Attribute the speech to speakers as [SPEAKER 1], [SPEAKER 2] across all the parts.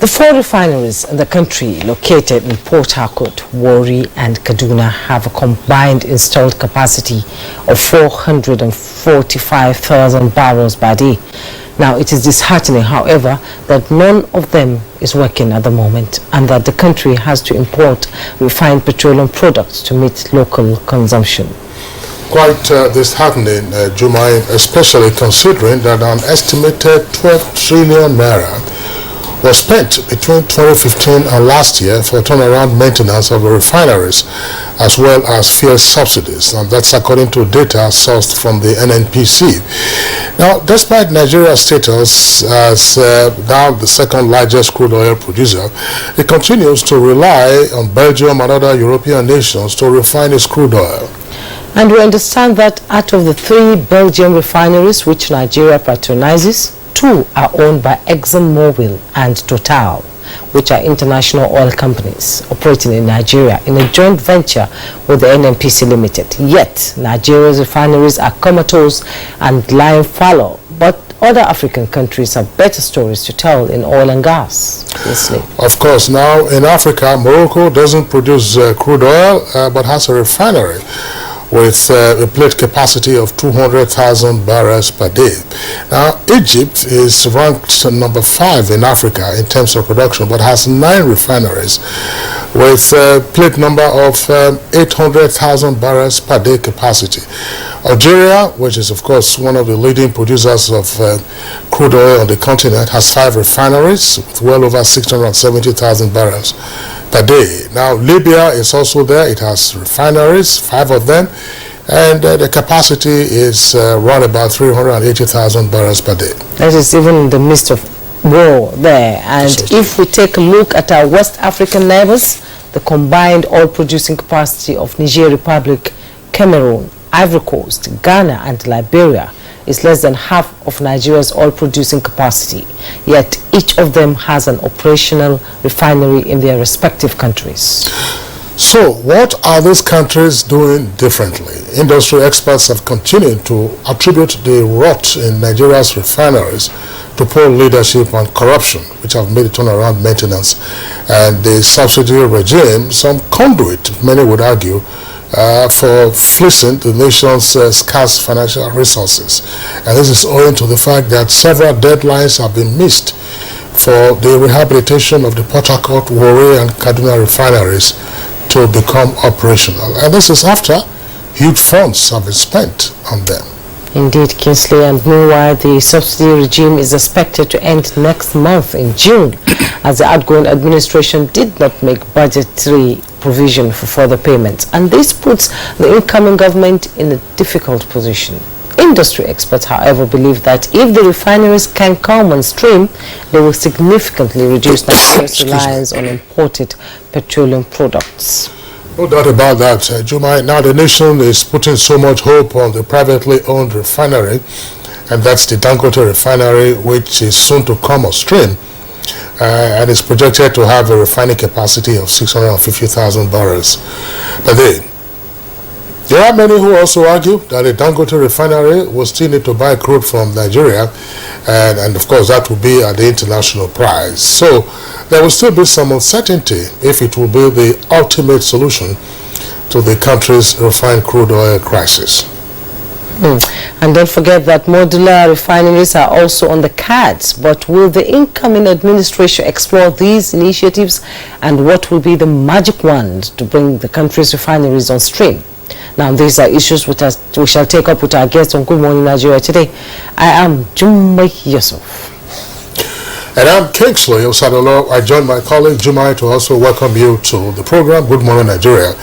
[SPEAKER 1] The four refineries in the country located in Port Harcourt, Warri and Kaduna have a combined installed capacity of 445,000 barrels per day. Now, it is disheartening, however, that none of them is working at the moment and that the country has to import refined petroleum products to meet local consumption.
[SPEAKER 2] Quite disheartening, Jumai, especially considering that an estimated 12 trillion naira was spent between 2015 and last year for turnaround maintenance of the refineries, as well as fuel subsidies, and that's according to data sourced from the NNPC. Now, despite Nigeria's status as now the second largest crude oil producer, it continues to rely on Belgium and other European nations to refine its crude oil.
[SPEAKER 1] And we understand that out of the 3 Belgian refineries which Nigeria patronizes, 2 are owned by ExxonMobil and Total, which are international oil companies operating in Nigeria in a joint venture with the NNPC Limited. Yet, Nigeria's refineries are comatose and lying fallow, but other African countries have better stories to tell in oil and gas.
[SPEAKER 2] Of course, now in Africa, Morocco doesn't produce crude oil, but has a refinery with a plate capacity of 200,000 barrels per day. Now, Egypt is ranked number 5 in Africa in terms of production, but has 9 refineries with a plate number of 800,000 barrels per day capacity. Algeria, which is of course one of the leading producers of crude oil on the continent, has 5 refineries with well over 670,000 barrels per day. Now, Libya is also there. It has refineries, 5 of them, and the capacity is around about 380,000 barrels per day.
[SPEAKER 1] That is even in the midst of war there. And if we take a look at our West African neighbors, the combined oil producing capacity of Niger Republic, Cameroon, Ivory Coast, Ghana and Liberia is less than half of Nigeria's oil producing capacity, yet each of them has an operational refinery in their respective countries.
[SPEAKER 2] So what are these countries doing differently? Industry experts have continued to attribute the rot in Nigeria's refineries to poor leadership and corruption, which have made turnaround maintenance and the subsidy regime some conduit, many would argue, for fleecing the nation's scarce financial resources. And this is owing to the fact that several deadlines have been missed for the rehabilitation of the Port Harcourt, Warri and Kaduna refineries to become operational. And this is after huge funds have been spent on them.
[SPEAKER 1] Indeed, Kingsley, and meanwhile, the subsidy regime is expected to end next month in June, as the outgoing administration did not make budgetary provision for further payments. And this puts the incoming government in a difficult position. Industry experts, however, believe that if the refineries can come on stream, they will significantly reduce Nigeria's reliance on imported petroleum products.
[SPEAKER 2] No doubt about that, Jumai. Now the nation is putting so much hope on the privately owned refinery, and that's the Dangote refinery, which is soon to come on stream, and is projected to have a refining capacity of 650,000 barrels per day. There are many who also argue that the Dangote refinery will still need to buy crude from Nigeria, and of course that will be at the international price. So there will still be some uncertainty if it will be the ultimate solution to the country's refined crude oil crisis.
[SPEAKER 1] And don't forget that modular refineries are also on the cards. But will the incoming administration explore these initiatives, and what will be the magic wand to bring the country's refineries on stream? Now, these are issues which we shall take up with our guests on Good Morning Nigeria today. I am Jumai Yusuf.
[SPEAKER 2] And I'm Kingsley Osadolo. I join my colleague Jumai to also welcome you to the program Good Morning Nigeria.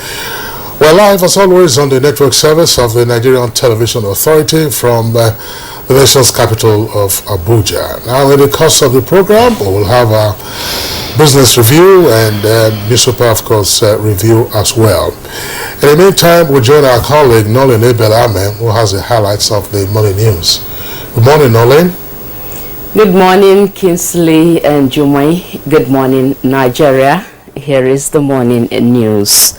[SPEAKER 2] We're live as always on the network service of the Nigerian Television Authority from the nation's capital of Abuja. Now, in the course of the program, we will have a business review and newspaper, of course, review as well. In the meantime, we'll join our colleague Nolin Belame, who has the highlights of the morning news. Good morning, Nolin.
[SPEAKER 3] Good morning, Kingsley and Jumai. Good morning, Nigeria. Here is the morning news.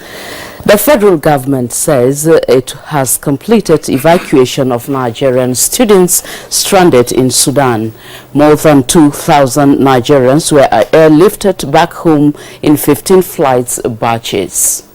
[SPEAKER 3] The federal government says it has completed evacuation of Nigerian students stranded in Sudan. More than 2,000 Nigerians were airlifted back home in 15 flights batches.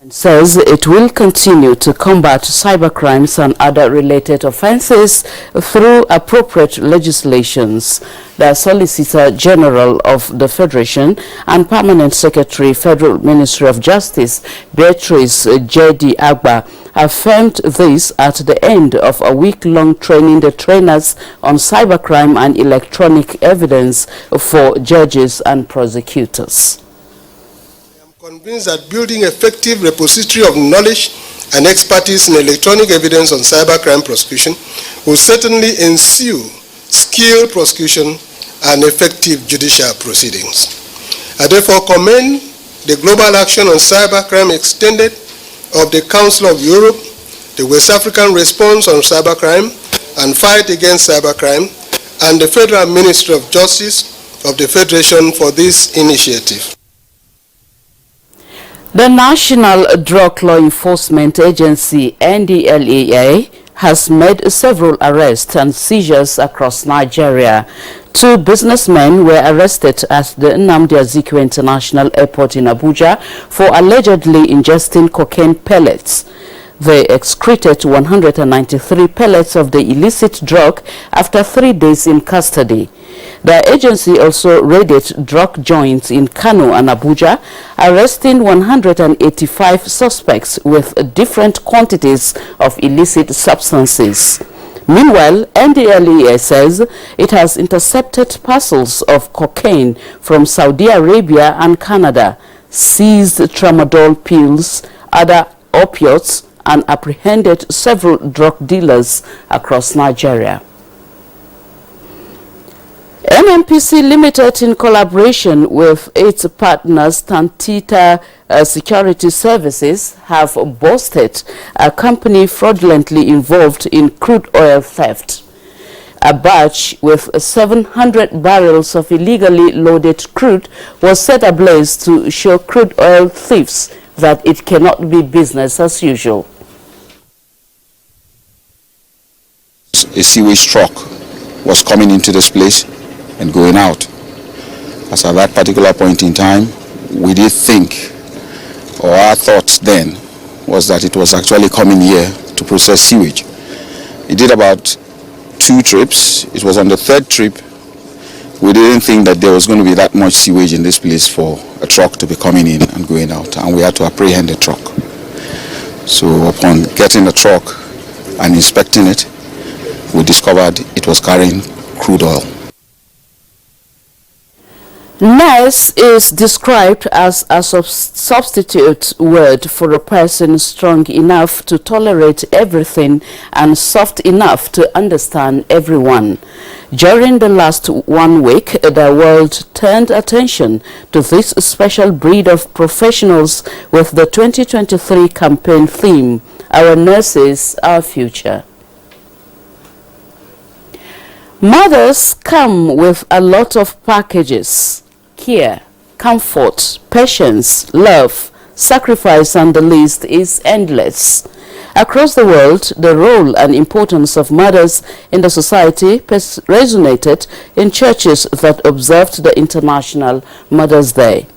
[SPEAKER 3] Says it will continue to combat cybercrimes and other related offences through appropriate legislations. The Solicitor General of the Federation and Permanent Secretary, Federal Ministry of Justice, Beatrice J.D. Agba, affirmed this at the end of a week-long training the trainers on cybercrime and electronic evidence for judges and prosecutors.
[SPEAKER 4] Convinced that building effective repository of knowledge and expertise in electronic evidence on cybercrime prosecution will certainly ensure skilled prosecution and effective judicial proceedings. I therefore commend the global action on cybercrime extended of the Council of Europe, the West African response on cybercrime and fight against cybercrime, and the Federal Ministry of Justice of the Federation for this initiative.
[SPEAKER 3] The National Drug Law Enforcement Agency, NDLEA, has made several arrests and seizures across Nigeria. 2 businessmen were arrested at the Nnamdi Azikiwe International Airport in Abuja for allegedly ingesting cocaine pellets. They excreted 193 pellets of the illicit drug after 3 days in custody. The agency also raided drug joints in Kano and Abuja, arresting 185 suspects with different quantities of illicit substances. Meanwhile, NDLEA says it has intercepted parcels of cocaine from Saudi Arabia and Canada, seized tramadol pills, other opiates, and apprehended several drug dealers across Nigeria. NNPC Limited, in collaboration with its partners Tantita Security Services, have busted a company fraudulently involved in crude oil theft. A barge with 700 barrels of illegally loaded crude was set ablaze to show crude oil thieves that it cannot be business as usual.
[SPEAKER 5] A sewage truck was coming into this place and going out. As at that particular point in time, we did think, or our thoughts then, was that it was actually coming here to process sewage. It did about 2 trips. It was on the 3rd trip. We didn't think that there was going to be that much sewage in this place for a truck to be coming in and going out, and we had to apprehend the truck. So upon getting the truck and inspecting it, we discovered it was carrying crude oil.
[SPEAKER 3] Nice is described as a substitute word for a person strong enough to tolerate everything and soft enough to understand everyone. During the last 1 week, the world turned attention to this special breed of professionals with the 2023 campaign theme, Our Nurses, Our Future. Mothers come with a lot of packages: care, comfort, patience, love, sacrifice, and the list is endless. Across the world, the role and importance of mothers in the society resonated in churches that observed the International Mother's Day.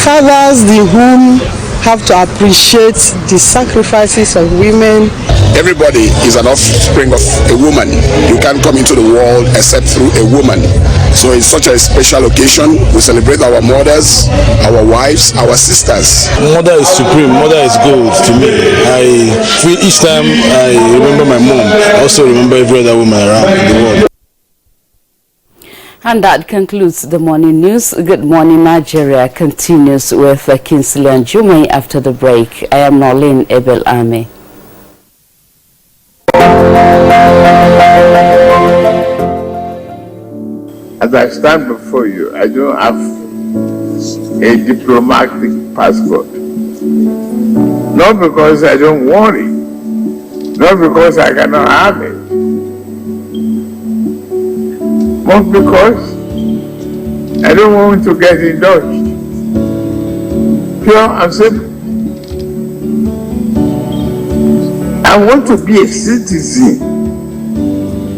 [SPEAKER 6] Fathers, the whom have to appreciate the sacrifices of women.
[SPEAKER 7] Everybody is an offspring of a woman. You can't come into the world except through a woman. So it's such a special occasion. We celebrate our mothers, our wives, our sisters.
[SPEAKER 8] Mother is supreme. Mother is gold to me. Each time I remember my mom, I also remember every other woman around in the world.
[SPEAKER 3] And that concludes the morning news. Good Morning Nigeria continues with Kinsley and Jume after the break. I am Nolene Ebel Ame.
[SPEAKER 9] As I stand before you, I don't have a diplomatic passport. Not because I don't want it, not because I cannot have it, but because I don't want to get indulged. Pure and simple. I want to be a citizen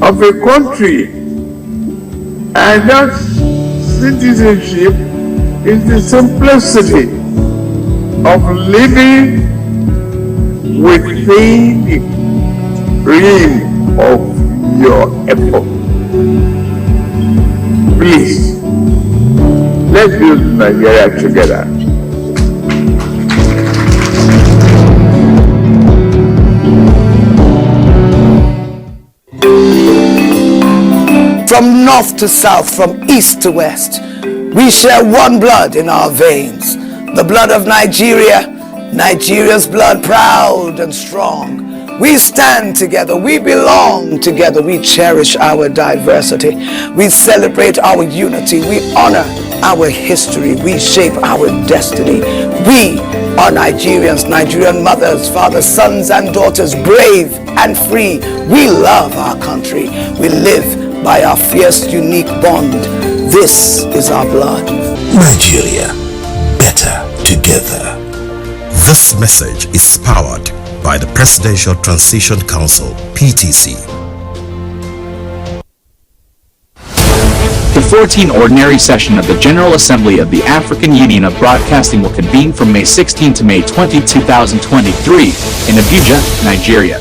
[SPEAKER 9] of a country, and that citizenship is the simplicity of living within the realm of your effort. Please, let's build Nigeria together.
[SPEAKER 10] From north to south, from east to west, we share one blood in our veins. The blood of Nigeria, Nigeria's blood, proud and strong. We stand together, we belong together, we cherish our diversity. We celebrate our unity, we honor our history, we shape our destiny. We are Nigerians, Nigerian mothers, fathers, sons and daughters, brave and free. We love our country. We live by our fierce, unique bond. This is our blood.
[SPEAKER 11] Nigeria, better together. This message is powered by the Presidential Transition Council, PTC.
[SPEAKER 12] The 14th Ordinary Session of the General Assembly of the African Union of Broadcasting will convene from May 16 to May 20, 2023 in Abuja, Nigeria.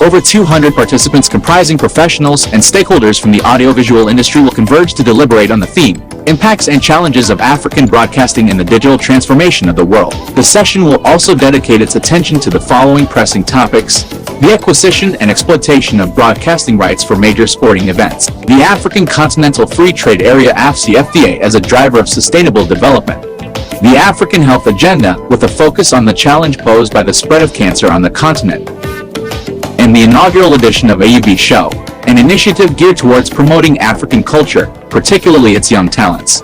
[SPEAKER 12] Over 200 participants comprising professionals and stakeholders from the audiovisual industry will converge to deliberate on the theme, Impacts and Challenges of African Broadcasting in the Digital Transformation of the World. The session will also dedicate its attention to the following pressing topics: the acquisition and exploitation of broadcasting rights for major sporting events, the African Continental Free Trade Area (AfCFTA) as a driver of sustainable development, the African Health Agenda with a focus on the challenge posed by the spread of cancer on the continent, and the inaugural edition of AUB Show, an initiative geared towards promoting African culture, particularly its young talents.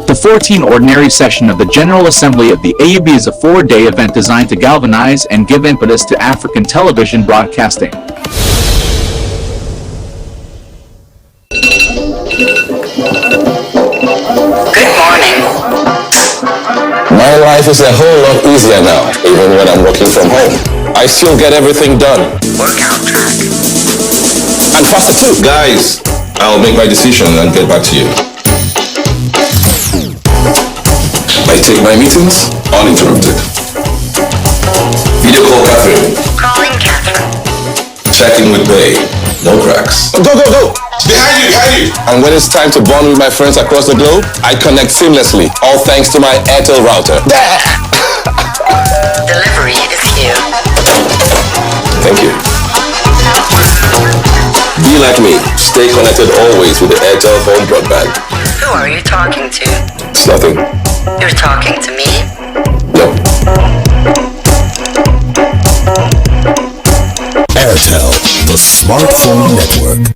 [SPEAKER 12] The 14th Ordinary Session of the General Assembly of the AUB is a 4-day event designed to galvanize and give impetus to African television broadcasting.
[SPEAKER 13] Good morning. My life is a whole lot easier now, even when I'm working from home. I still get everything done. Workout track. And faster too. Guys, I'll make my decision and get back to you. I take my meetings uninterrupted. Video call Catherine. Calling Catherine. Check in with Bay. No cracks. Go, go, go! Behind you, behind you! And when it's time to bond with my friends across the globe, I connect seamlessly, all thanks to my Airtel router. Delivery is here. Thank you. Be like me. Stay connected always with the Airtel home broadband. Who are you talking to? It's nothing. You're talking to me? No.
[SPEAKER 11] Airtel, the smartphone network.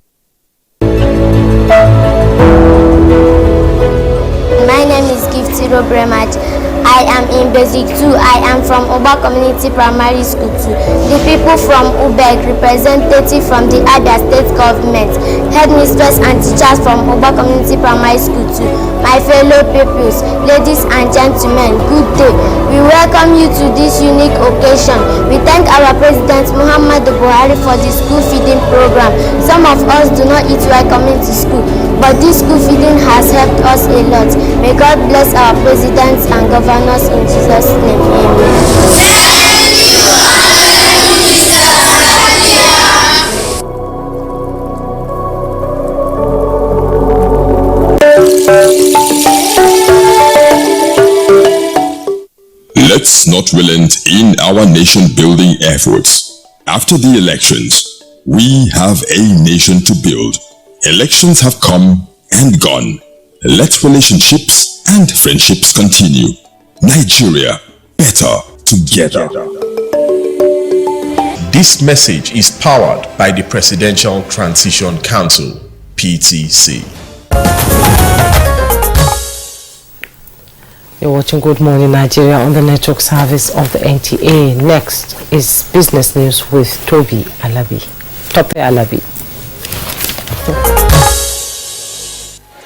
[SPEAKER 14] My name is Giftiro Bremach. I am in Basic 2. I am from Oba Community Primary School 2. The people from Ubeg, representative from the Abia State Government, headmistress and teachers from Oba Community Primary School 2. My fellow pupils, ladies and gentlemen, good day. We welcome you to this unique occasion. We thank our President Muhammadu Buhari for the school feeding program. Some of us do not eat while coming to school, but this school feeding has helped us a lot. May God bless our presidents and governors in Jesus' name.
[SPEAKER 15] Let's not relent in our nation-building efforts. After the elections, we have a nation to build. Elections have come and gone. Let relationships and friendships continue. Nigeria, better together.
[SPEAKER 16] This message is powered by the Presidential Transition Council, PTC.
[SPEAKER 1] You're watching Good Morning Nigeria on the network service of the NTA. Next is business news with Tope Alabi.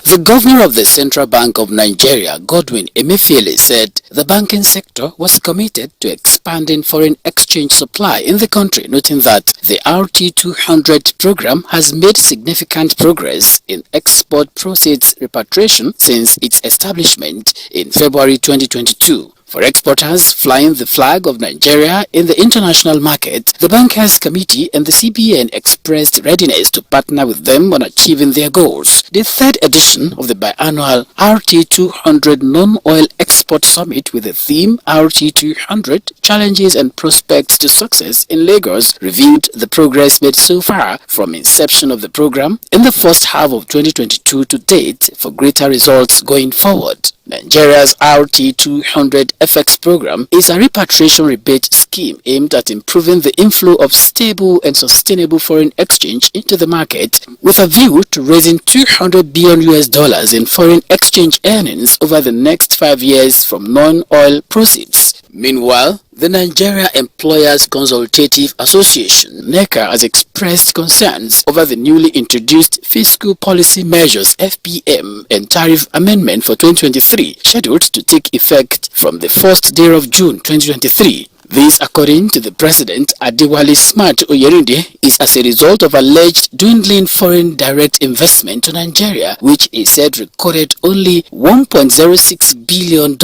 [SPEAKER 17] The governor of the Central Bank of Nigeria, Godwin Emefiele, said the banking sector was committed to expanding foreign exchange supply in the country, noting that the RT200 program has made significant progress in export proceeds repatriation since its establishment in February 2022. For exporters flying the flag of Nigeria in the international market, the Bankers Committee and the CBN expressed readiness to partner with them on achieving their goals. The third edition of the biannual RT200 Non-Oil Export Summit with the theme RT200 Challenges and Prospects to Success in Lagos reviewed the progress made so far from inception of the program in the first half of 2022 to date for greater results going forward. Nigeria's RT200 FX program is a repatriation rebate scheme aimed at improving the inflow of stable and sustainable foreign exchange into the market with a view to raising $200 billion in foreign exchange earnings over the next 5 years from non-oil proceeds. Meanwhile, the Nigeria Employers Consultative Association, NECA, has expressed concerns over the newly introduced Fiscal Policy Measures (FPM) and Tariff Amendment for 2023, scheduled to take effect from the first day of June 2023. This, according to the president, Adewale Smart Oyerinde, is as a result of alleged dwindling foreign direct investment to Nigeria, which he said recorded only $1.06 billion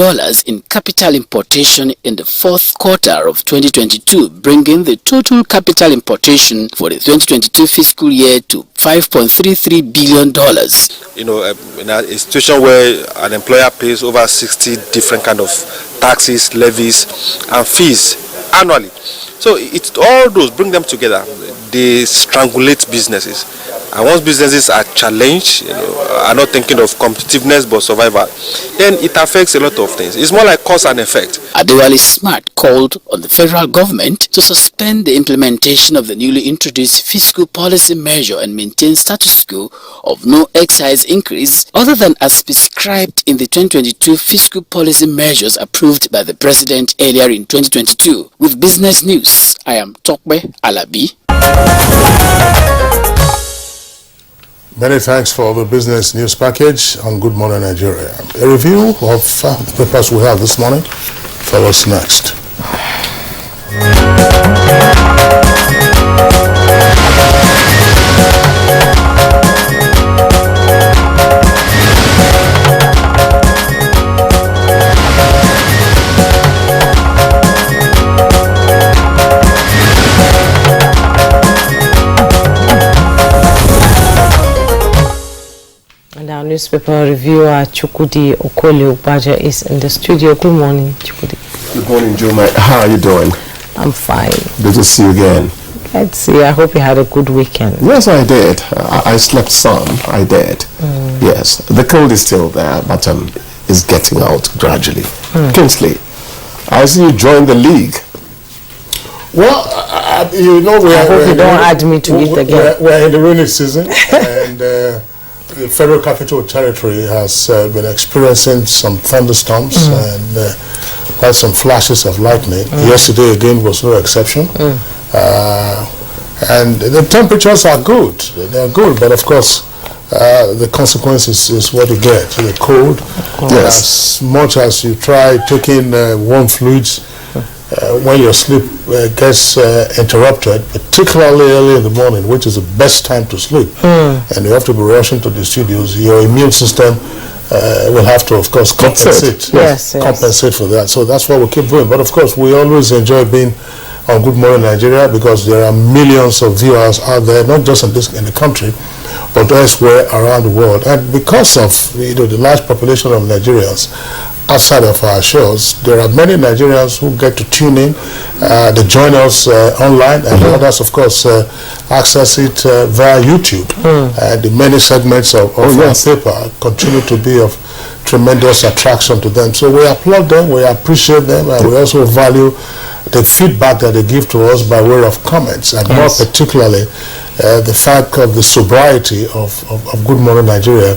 [SPEAKER 17] in capital importation in the fourth quarter of 2022, bringing the total capital importation for the 2022 fiscal year to $5.33 billion.
[SPEAKER 18] You know, in a situation where an employer pays over 60 different kind of taxes, levies, and fees annually. So it's all those, bring them together, they strangulate businesses. And once businesses are challenged, you know, are not thinking of competitiveness but survival, then it affects a lot of things. It's more like cause and effect.
[SPEAKER 17] Adewale Smart called on the federal government to suspend the implementation of the newly introduced fiscal policy measure and maintain status quo of no excise increase other than as prescribed in the 2022 fiscal policy measures approved by the president earlier in 2022. With business news, I am Tope Alabi.
[SPEAKER 2] Many thanks for the business news package on Good Morning Nigeria. A review of the papers we have this morning. Follows next.
[SPEAKER 1] Our newspaper reviewer Chukwudi Okole-Ubaja is in the studio. Good morning, Chukwudi.
[SPEAKER 19] Good morning, Juma. How are you doing?
[SPEAKER 1] I'm fine.
[SPEAKER 19] Good to see you again.
[SPEAKER 1] Let's see. I hope you had a good weekend.
[SPEAKER 19] Yes, I did. I slept some. I did. Yes. The cold is still there, but it's getting out gradually. Kingsley, I see you joined the league.
[SPEAKER 2] Well, you know,
[SPEAKER 1] I hope you don't add me to it again.
[SPEAKER 2] We're in the rainy season, and the Federal Capital Territory has been experiencing some thunderstorms and quite some flashes of lightning. Yesterday again was no exception. And the temperatures are good. They're good, but of course the consequences is what you get. The cold. As much as you try taking warm fluids, when your sleep gets interrupted, particularly early in the morning, which is the best time to sleep, and you have to be rushing to the studios, your immune system will have to, of course, compensate. Compensate for that. So that's what we keep doing. But of course, we always enjoy being on Good Morning Nigeria because there are millions of viewers out there, not just in the country, but elsewhere around the world. And because of the large population of Nigerians outside of our shows, there are many Nigerians who get to tune in, they join us online, and others, of course, access it via YouTube. And the many segments of our paper continue to be of tremendous attraction to them. So we applaud them, we appreciate them, and we also value the feedback that they give to us by way of comments, and more particularly the fact of the sobriety of Good Morning Nigeria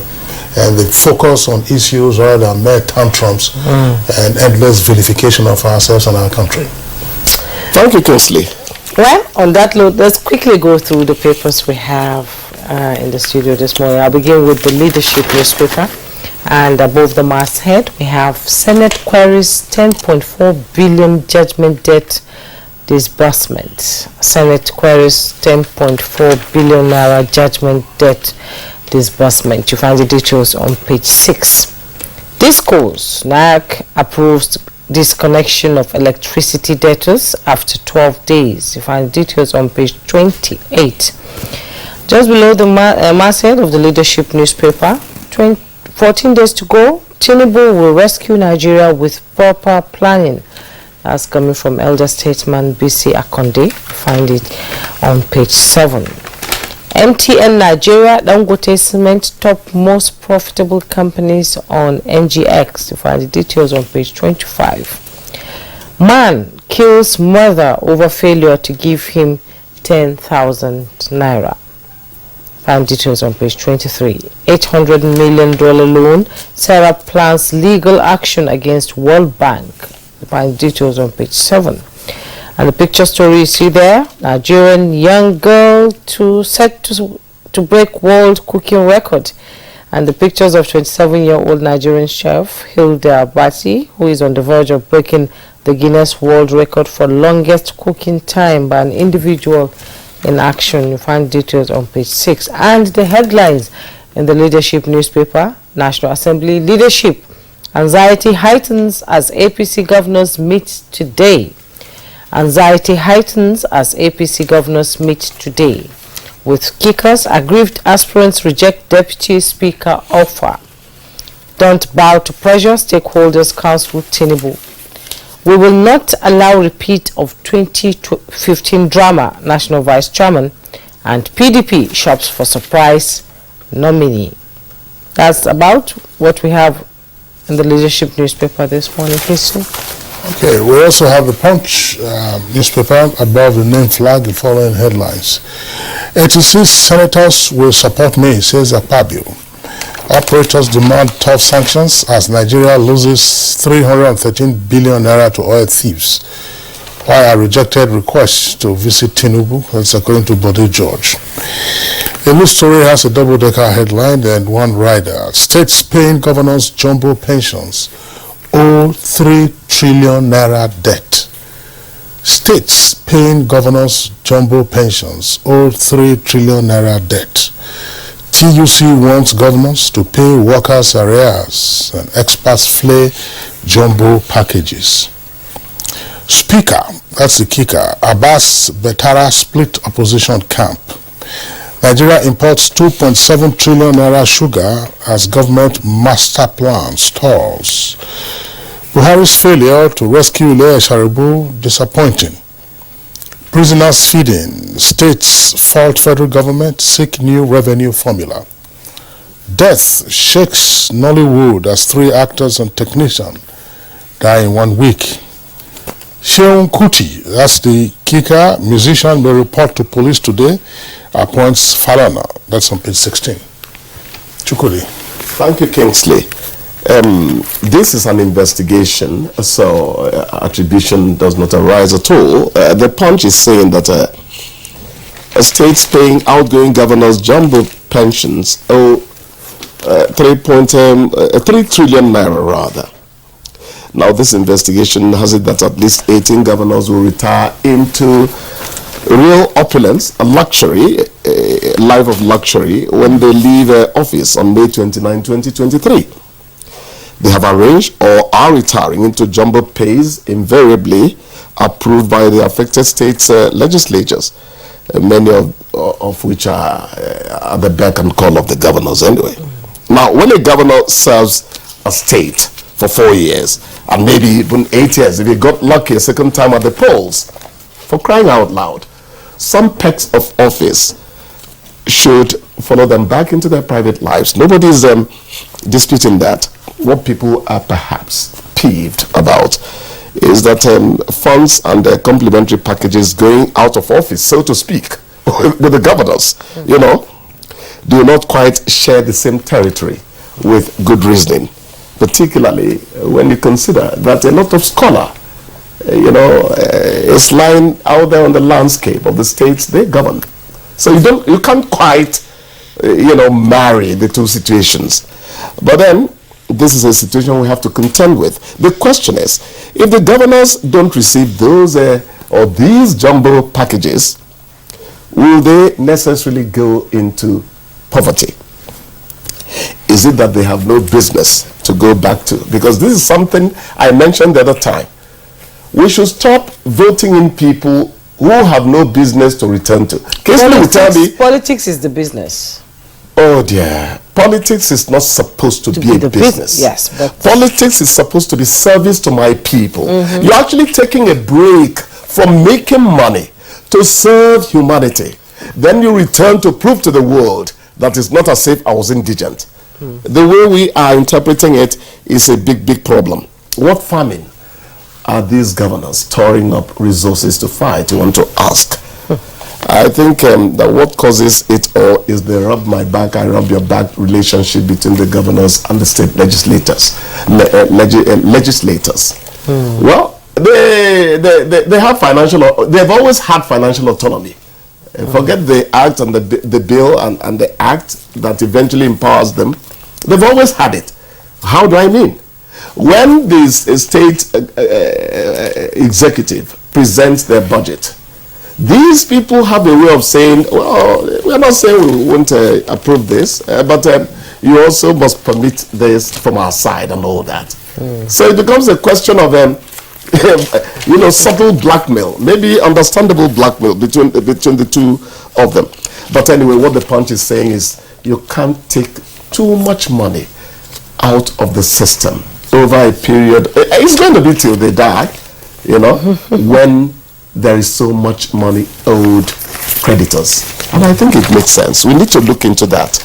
[SPEAKER 2] and they focus on issues rather than mere tantrums and endless vilification of ourselves and our country.
[SPEAKER 19] Thank you, Kingsley.
[SPEAKER 1] Well, on that note, let's quickly go through the papers we have in the studio this morning. I'll begin with the Leadership newspaper. And above the masthead, we have Senate queries 10.4 billion judgment debt disbursement. Senate queries 10.4 billion naira judgment debt disbursement. You find the details on page 6. Discourse. NAC approves disconnection of electricity debtors after 12 days. You find details on page 28. Just below the masthead of the Leadership newspaper, 14 days to go. Tinubu will rescue Nigeria with proper planning. That's coming from elder statesman BC Akonde. Find it on page 7. MTN Nigeria, Dangote Cement, top most profitable companies on NGX. You find the details on page 25. Man kills mother over failure to give him 10,000 naira. Find details on page 23. $800 million loan. Sarah plans legal action against World Bank. Find details on page 7. And the picture story you see there, Nigerian young girl set to break world cooking record. And the pictures of 27-year-old Nigerian chef Hilda Abati, who is on the verge of breaking the Guinness World Record for longest cooking time by an individual in action. You find details on page 6. And the headlines in the Leadership newspaper, National Assembly leadership. Anxiety heightens as APC governors meet today. Anxiety heightens as APC governors meet today. With kickers, aggrieved aspirants reject Deputy Speaker offer. Don't bow to pressure, stakeholders counsel Tinubu. We will not allow repeat of 2015 drama, National Vice Chairman, and PDP shops for surprise nominee. That's about what we have in the Leadership newspaper this morning, please.
[SPEAKER 2] Okay, we also have the Punch newspaper above the name flag, the following headlines. 86 senators will support me, says Akpabio. Operators demand tough sanctions as Nigeria loses 313 billion naira to oil thieves. Why I rejected requests to visit Tinubu, that's according to Bode George. The news story has a double-decker headline and one rider. States paying governors jumbo pensions owe 3 trillion naira debt. States paying governors jumbo pensions owe 3 trillion naira debt. TUC wants governors to pay workers' arrears and experts flay jumbo packages. Speaker, that's the kicker, Abbas Betara split opposition camp. Nigeria imports 2.7 trillion naira sugar as government master plan stalls. Buhari's failure to rescue Ilea Sharibu disappointing. Prisoners feeding. States fault federal government, seek new revenue formula. Death shakes Nollywood as 3 actors and technician die in 1 week. Sheung Kuti, that's the kicker, musician may report to police today, appoints Falana. That's on page 16. Chukudi.
[SPEAKER 19] Thank you, Kingsley. This is an investigation, so attribution does not arise at all. The Punch is saying that states paying outgoing governors jumbo pensions owe 3 trillion naira rather. Now this investigation has it that at least 18 governors will retire into real opulence, a luxury, a life of luxury when they leave office on May 29, 2023. They have arranged or are retiring into jumbo pays invariably approved by the affected states' legislatures, many of which are at the beck and call of the governors anyway. Now, when a governor serves a state for 4 years, and maybe even 8 years, if he got lucky a second time at the polls, for crying out loud, some perks of office should follow them back into their private lives. Nobody's disputing that. What people are perhaps peeved about is that funds and complementary packages going out of office, so to speak, with the governors, you know, do not quite share the same territory with good reasoning, particularly when you consider that a lot of scholar, is lying out there on the landscape of the states they govern. So you can't quite, marry the two situations. But then, this is a situation we have to contend with. The question is, if the governors don't receive those or these jumbo packages, will they necessarily go into poverty? Is it that they have no business to go back to? Because this is something I mentioned the other time. We should stop voting in people who have no business to return to.
[SPEAKER 1] Politics is the business.
[SPEAKER 19] Oh dear. Politics is not supposed to be a business.
[SPEAKER 1] Yes, but
[SPEAKER 19] politics is supposed to be service to my people. You're actually taking a break from making money to serve humanity. Then you return to prove to the world that it's not as if I was indigent. The way we are interpreting it is a big problem. What famine are these governors storing up resources to fight? You want to ask. I think that what causes it all is the rub my back, I rub your back relationship between the governors and the state legislators. Well, they have they've always had financial autonomy. Forget the act and the bill and the act that eventually empowers them. They've always had it. How do I mean? When the state executive presents their budget, these people have a way of saying, well, we're not saying we won't approve this, but you also must permit this from our side and all that. So it becomes a question of, subtle blackmail, maybe understandable blackmail between the two of them. But anyway, what the Punch is saying is you can't take too much money out of the system over a period. It's going to be till they die, when there is so much money owed creditors. And I think it makes sense. We need to look into that.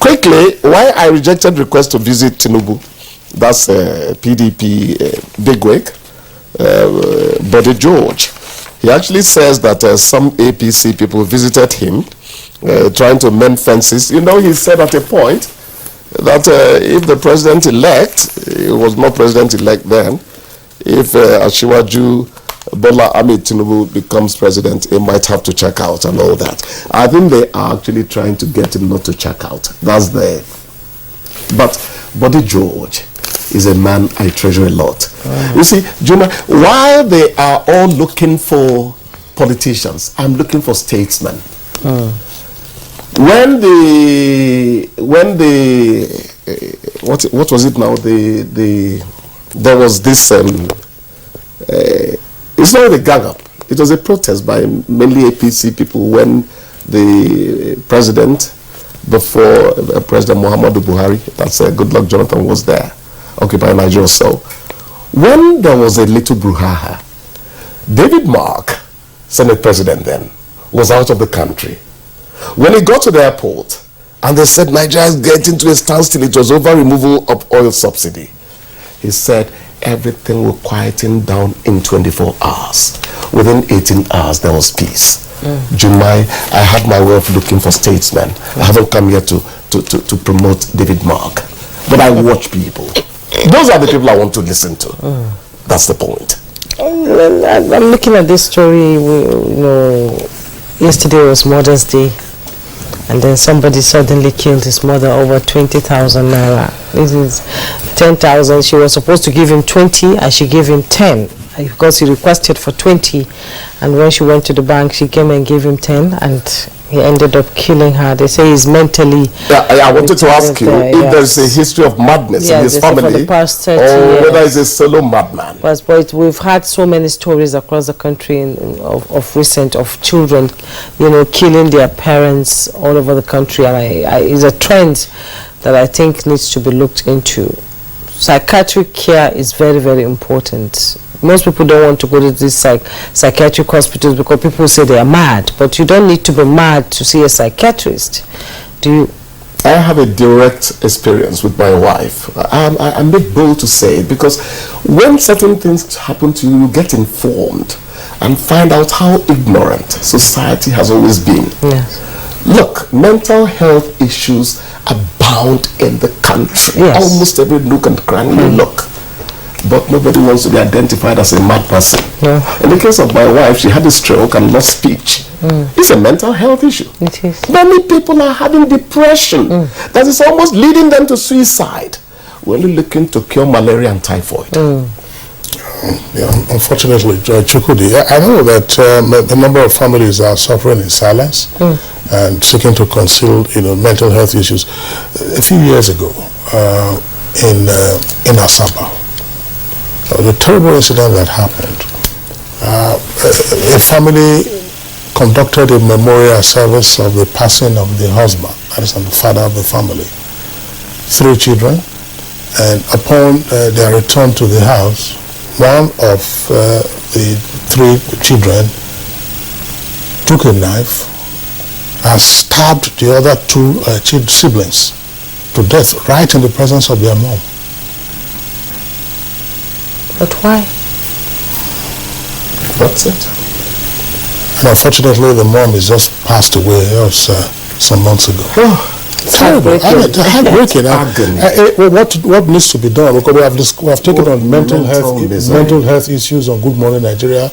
[SPEAKER 19] Quickly, why I rejected request to visit Tinubu, that's PDP bigwig, Bode George. He actually says that some APC people visited him trying to mend fences. He said at a point that if the president-elect, he was not president-elect then, if Asiwaju Bola Ahmed Tinubu becomes president, he might have to check out and all that. I think they are actually trying to get him not to check out. But Bode George is a man I treasure a lot. You see, Juma, while they are all looking for politicians, I'm looking for statesmen. When what was it now? There was this. It's not a gang up. It was a protest by mainly APC people when the president, before President Muhammadu Buhari, that's Goodluck Jonathan, was there, occupying Nigeria. So when there was a little brouhaha, David Mark, Senate President then, was out of the country. When he got to the airport and they said Nigeria is getting to a standstill, it was over removal of oil subsidy. He said everything will quieten down in 24 hours. Within 18 hours, there was peace. Jumai, I had my way of looking for statesmen. I haven't come here to promote David Mark, but I watch people. Those are the people I want to listen to. That's the point.
[SPEAKER 1] I'm looking at this story. Yesterday was Mother's Day, and then somebody suddenly killed his mother over 20,000 naira. This is 10,000. She was supposed to give him 20, and she gave him 10 because he requested for 20. And when she went to the bank, she came and gave him 10, and he ended up killing her. They say he's mentally.
[SPEAKER 19] I wanted to ask you if there's a history of madness in his family,
[SPEAKER 1] for the past 30
[SPEAKER 19] or
[SPEAKER 1] years.
[SPEAKER 19] whether he's a solo madman.
[SPEAKER 1] But we've had so many stories across the country of recent of children, killing their parents all over the country, and it's a trend that I think needs to be looked into. Psychiatric care is very, very important. Most people don't want to go to these psychiatric hospitals because people say they are mad, but you don't need to be mad to see a psychiatrist. Do you?
[SPEAKER 19] I have a direct experience with my wife. I'm a bit bold to say it because when certain things happen to you, you get informed and find out how ignorant society has always been.
[SPEAKER 1] Yes.
[SPEAKER 19] Look, mental health issues are found in the country.
[SPEAKER 1] Yes.
[SPEAKER 19] Almost every nook and cranny you look. But nobody wants to be identified as a mad person.
[SPEAKER 1] No.
[SPEAKER 19] In the case of my wife, she had a stroke and lost speech. It's a mental health issue.
[SPEAKER 1] It is.
[SPEAKER 19] Many people are having depression that is almost leading them to suicide. We're only looking to cure malaria and typhoid.
[SPEAKER 2] Yeah, unfortunately, Chukudi, I know that a number of families are suffering in silence and seeking to conceal, mental health issues. A few years ago, in Asaba, the terrible incident that happened, a family conducted a memorial service of the passing of the husband, that is, the father of the family, 3 children, and upon their return to the house, one of the 3 children took a knife and stabbed the other 2 siblings to death right in the presence of their mom.
[SPEAKER 1] But why?
[SPEAKER 2] That's it. And unfortunately, the mom is just passed away some months ago. Heartbreaking. What needs to be done? Because we have taken on mental health issues on Good Morning Nigeria.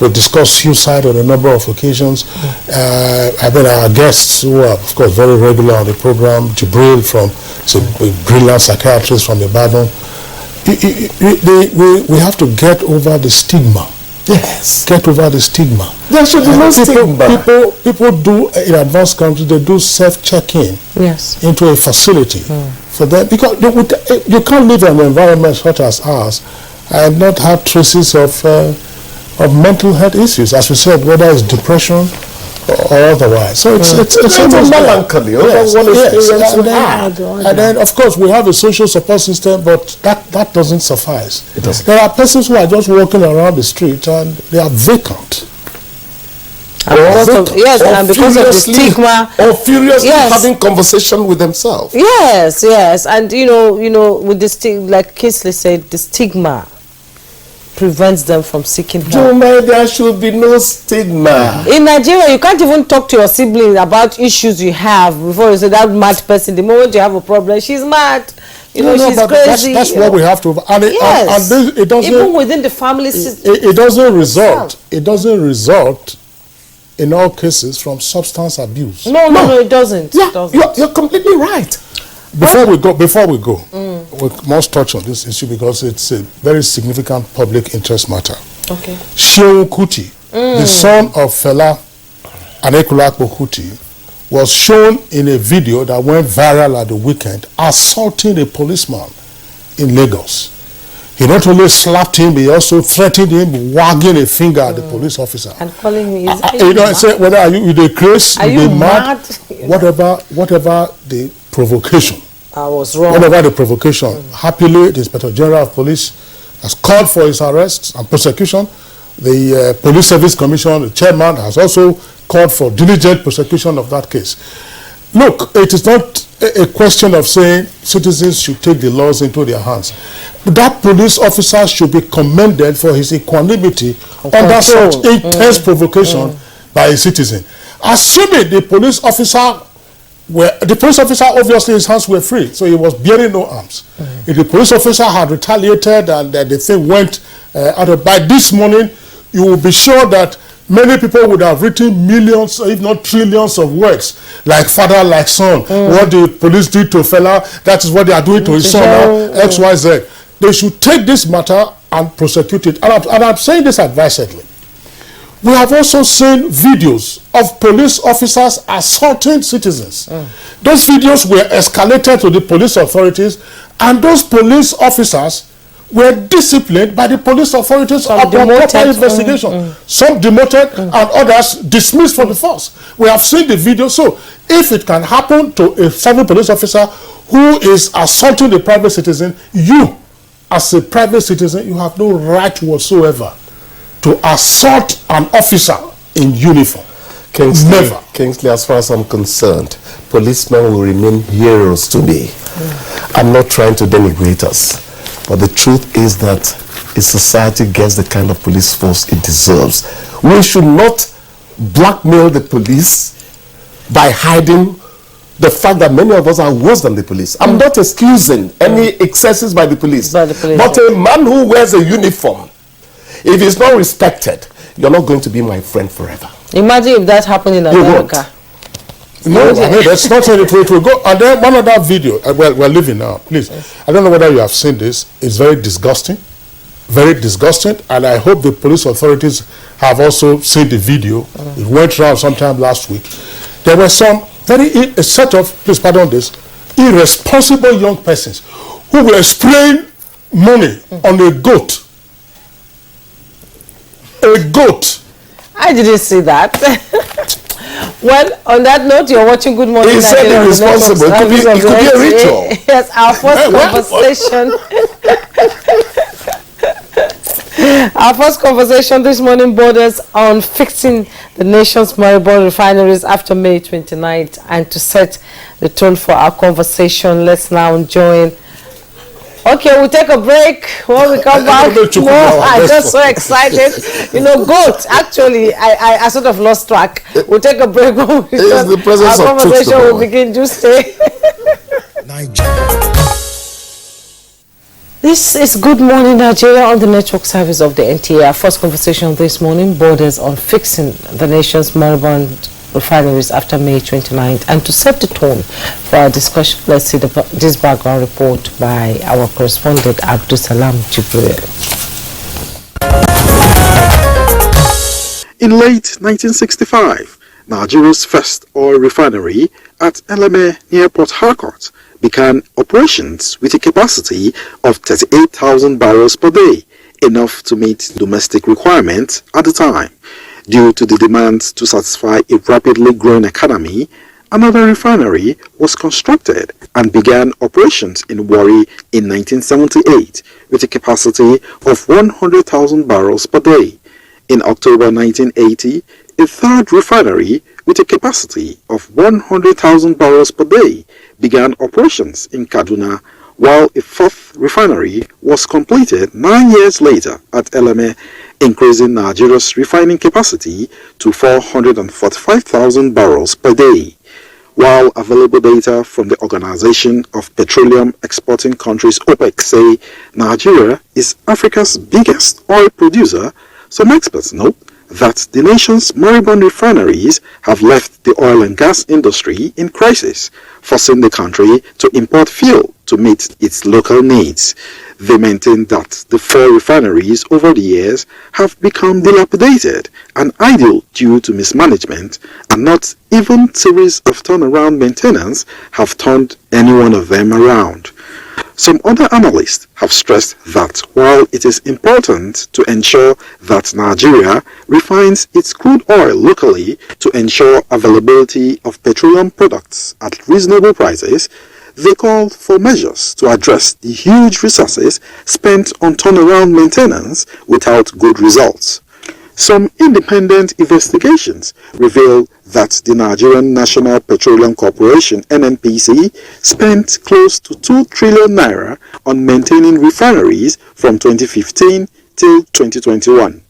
[SPEAKER 2] We discussed suicide on a number of occasions. Our guests, who are of course very regular on the program, Jibril a brilliant psychiatrist from Ibadan. We have to get over the stigma.
[SPEAKER 19] Yes.
[SPEAKER 2] Get over the stigma.
[SPEAKER 19] There should be no stigma.
[SPEAKER 2] People do, in advanced countries, they do self-check-in into a facility for them. Because you can't live in an environment such as ours and not have traces of mental health issues, as we said, whether it's depression or otherwise. So it's
[SPEAKER 19] a melancholy.
[SPEAKER 2] And then, of course, we have a social support system, but that doesn't suffice.
[SPEAKER 19] It doesn't.
[SPEAKER 2] There are persons who are just walking around the street and they are vacant.
[SPEAKER 1] And because of the stigma,
[SPEAKER 19] or furiously having conversation with themselves.
[SPEAKER 1] Yes, and with the like Kingsley said, the stigma prevents them from seeking help.
[SPEAKER 19] There should be no stigma.
[SPEAKER 1] In Nigeria, you can't even talk to your sibling about issues you have before you say that mad person. The moment you have a problem, she's mad. She's crazy.
[SPEAKER 2] That's what we have to. And it doesn't.
[SPEAKER 1] Even within the family system,
[SPEAKER 2] it doesn't result. It doesn't result in all cases from substance abuse.
[SPEAKER 1] No, it doesn't.
[SPEAKER 19] Yeah, you're completely right.
[SPEAKER 2] Before we go, we must touch on this issue because it's a very significant public interest matter.
[SPEAKER 1] Okay.
[SPEAKER 2] Shehu Kuti, the son of Fela Anikulapo Kuti, was shown in a video that went viral at the weekend assaulting a policeman in Lagos. He not only slapped him, he also threatened him, wagging a finger at the police officer.
[SPEAKER 1] And calling him,
[SPEAKER 2] say, whether are you with a craze,
[SPEAKER 1] are you mad?
[SPEAKER 2] Whatever the provocation.
[SPEAKER 1] I was wrong.
[SPEAKER 2] Whatever the provocation, happily the Inspector General of Police has called for his arrest and prosecution. The Police Service Commission, the chairman, has also called for diligent prosecution of that case. Look, it is not a question of saying citizens should take the laws into their hands. That police officer should be commended for his equanimity under such intense provocation by a citizen. Assuming the police officer obviously his hands were free, so he was bearing no arms. If the police officer had retaliated and the thing went by this morning, you will be sure that many people would have written millions, if not trillions of words, like father, like son. What the police did to Fela, that is what they are doing to his son now, XYZ. They should take this matter and prosecute it. And I'm saying this advisedly. We have also seen videos of police officers assaulting citizens. Those videos were escalated to the police authorities, and those police officers were disciplined by the police authorities upon proper investigation. Some demoted and others dismissed from the force. We have seen the video. So if it can happen to a civil police officer who is assaulting a private citizen, you as a private citizen, you have no right whatsoever to assault an officer in uniform.
[SPEAKER 19] Kingsley, as far as I'm concerned, policemen will remain heroes to me. I'm not trying to denigrate us, but the truth is that if society gets the kind of police force it deserves, we should not blackmail the police by hiding the fact that many of us are worse than the police. I'm not excusing any excesses by the police. But a man who wears a uniform, if he's not respected, you're not going to be my friend forever.
[SPEAKER 1] Imagine if that happened in America.
[SPEAKER 2] No, I mean, that's not how it will go. And then one other video, we're leaving now, please. I don't know whether you have seen this. It's very disgusting, and I hope the police authorities have also seen the video. It went around sometime last week. There were some a set of, please pardon this, irresponsible young persons who were spraying money on a goat. A goat.
[SPEAKER 1] I didn't see that. Well, on that note, you're watching Good Morning Nigeria.
[SPEAKER 19] He said irresponsible. It could be a ritual.
[SPEAKER 1] Yes, our conversation. Our first conversation this morning borders on fixing the nation's moribund refineries after May 29th. And to set the tone for our conversation, let's now join. Okay, we'll take a break. When we come back, I'm just so excited. You know, goat, actually, I sort of lost track. We'll take a break. When we our conversation will begin. Just stay. This is Good Morning Nigeria on the network service of the NTA. Our first conversation this morning borders on fixing the nation's moribund refineries after May 29th. And to set the tone for our discussion, let's see this background report by our correspondent Abdusalam Jibril.
[SPEAKER 20] In late 1965, Nigeria's first oil refinery at Eleme near Port Harcourt began operations with a capacity of 38,000 barrels per day, enough to meet domestic requirements at the time. Due to the demand to satisfy a rapidly growing economy, another refinery was constructed and began operations in Warri in 1978 with a capacity of 100,000 barrels per day. In October 1980, a third refinery with a capacity of 100,000 barrels per day began operations in Kaduna, while a fourth refinery was completed 9 years later at Eleme, increasing Nigeria's refining capacity to 445,000 barrels per day. While available data from the Organization of Petroleum Exporting Countries OPEC say Nigeria is Africa's biggest oil producer, some experts note that the nation's moribund refineries have left the oil and gas industry in crisis, forcing the country to import fuel to meet its local needs. They maintain that the 4 refineries over the years have become dilapidated and idle due to mismanagement, and not even series of turnaround maintenance have turned any one of them around. Some other analysts have stressed that while it is important to ensure that Nigeria refines its crude oil locally to ensure availability of petroleum products at reasonable prices, they called for measures to address the huge resources spent on turnaround maintenance without good results. Some independent investigations reveal that the Nigerian National Petroleum Corporation (NNPC) spent close to 2 trillion naira on maintaining refineries from 2015 till 2021.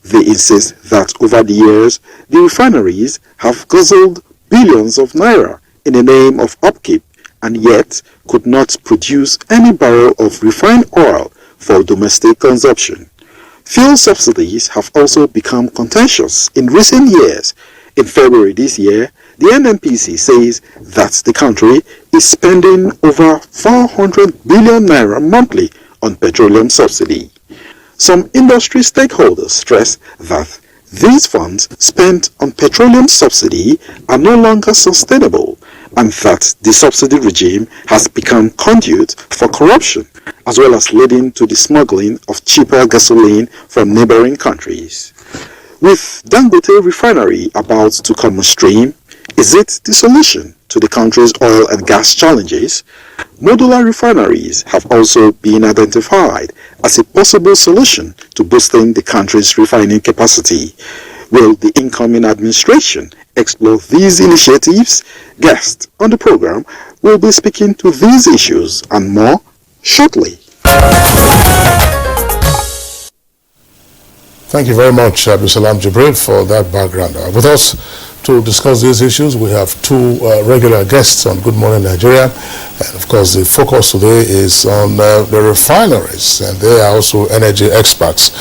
[SPEAKER 20] They insist that over the years, the refineries have guzzled billions of naira in the name of upkeep, and yet could not produce any barrel of refined oil for domestic consumption. Fuel subsidies have also become contentious in recent years. In February this year, the NNPC says that the country is spending over 400 billion naira monthly on petroleum subsidy. Some industry stakeholders stress that these funds spent on petroleum subsidy are no longer sustainable, and that the subsidy regime has become conduit for corruption, as well as leading to the smuggling of cheaper gasoline from neighboring countries. With Dangote refinery about to come on stream, is it the solution to the country's oil and gas challenges? Modular refineries have also been identified as a possible solution to boosting the country's refining capacity. Will the incoming administration explore these initiatives? Guests on the program will be speaking to these issues and more shortly.
[SPEAKER 2] Thank you very much, Abdusalam Jibril, for that background. With us to discuss these issues, we have two regular guests on Good Morning Nigeria. And of course, the focus today is on the refineries, and they are also energy experts.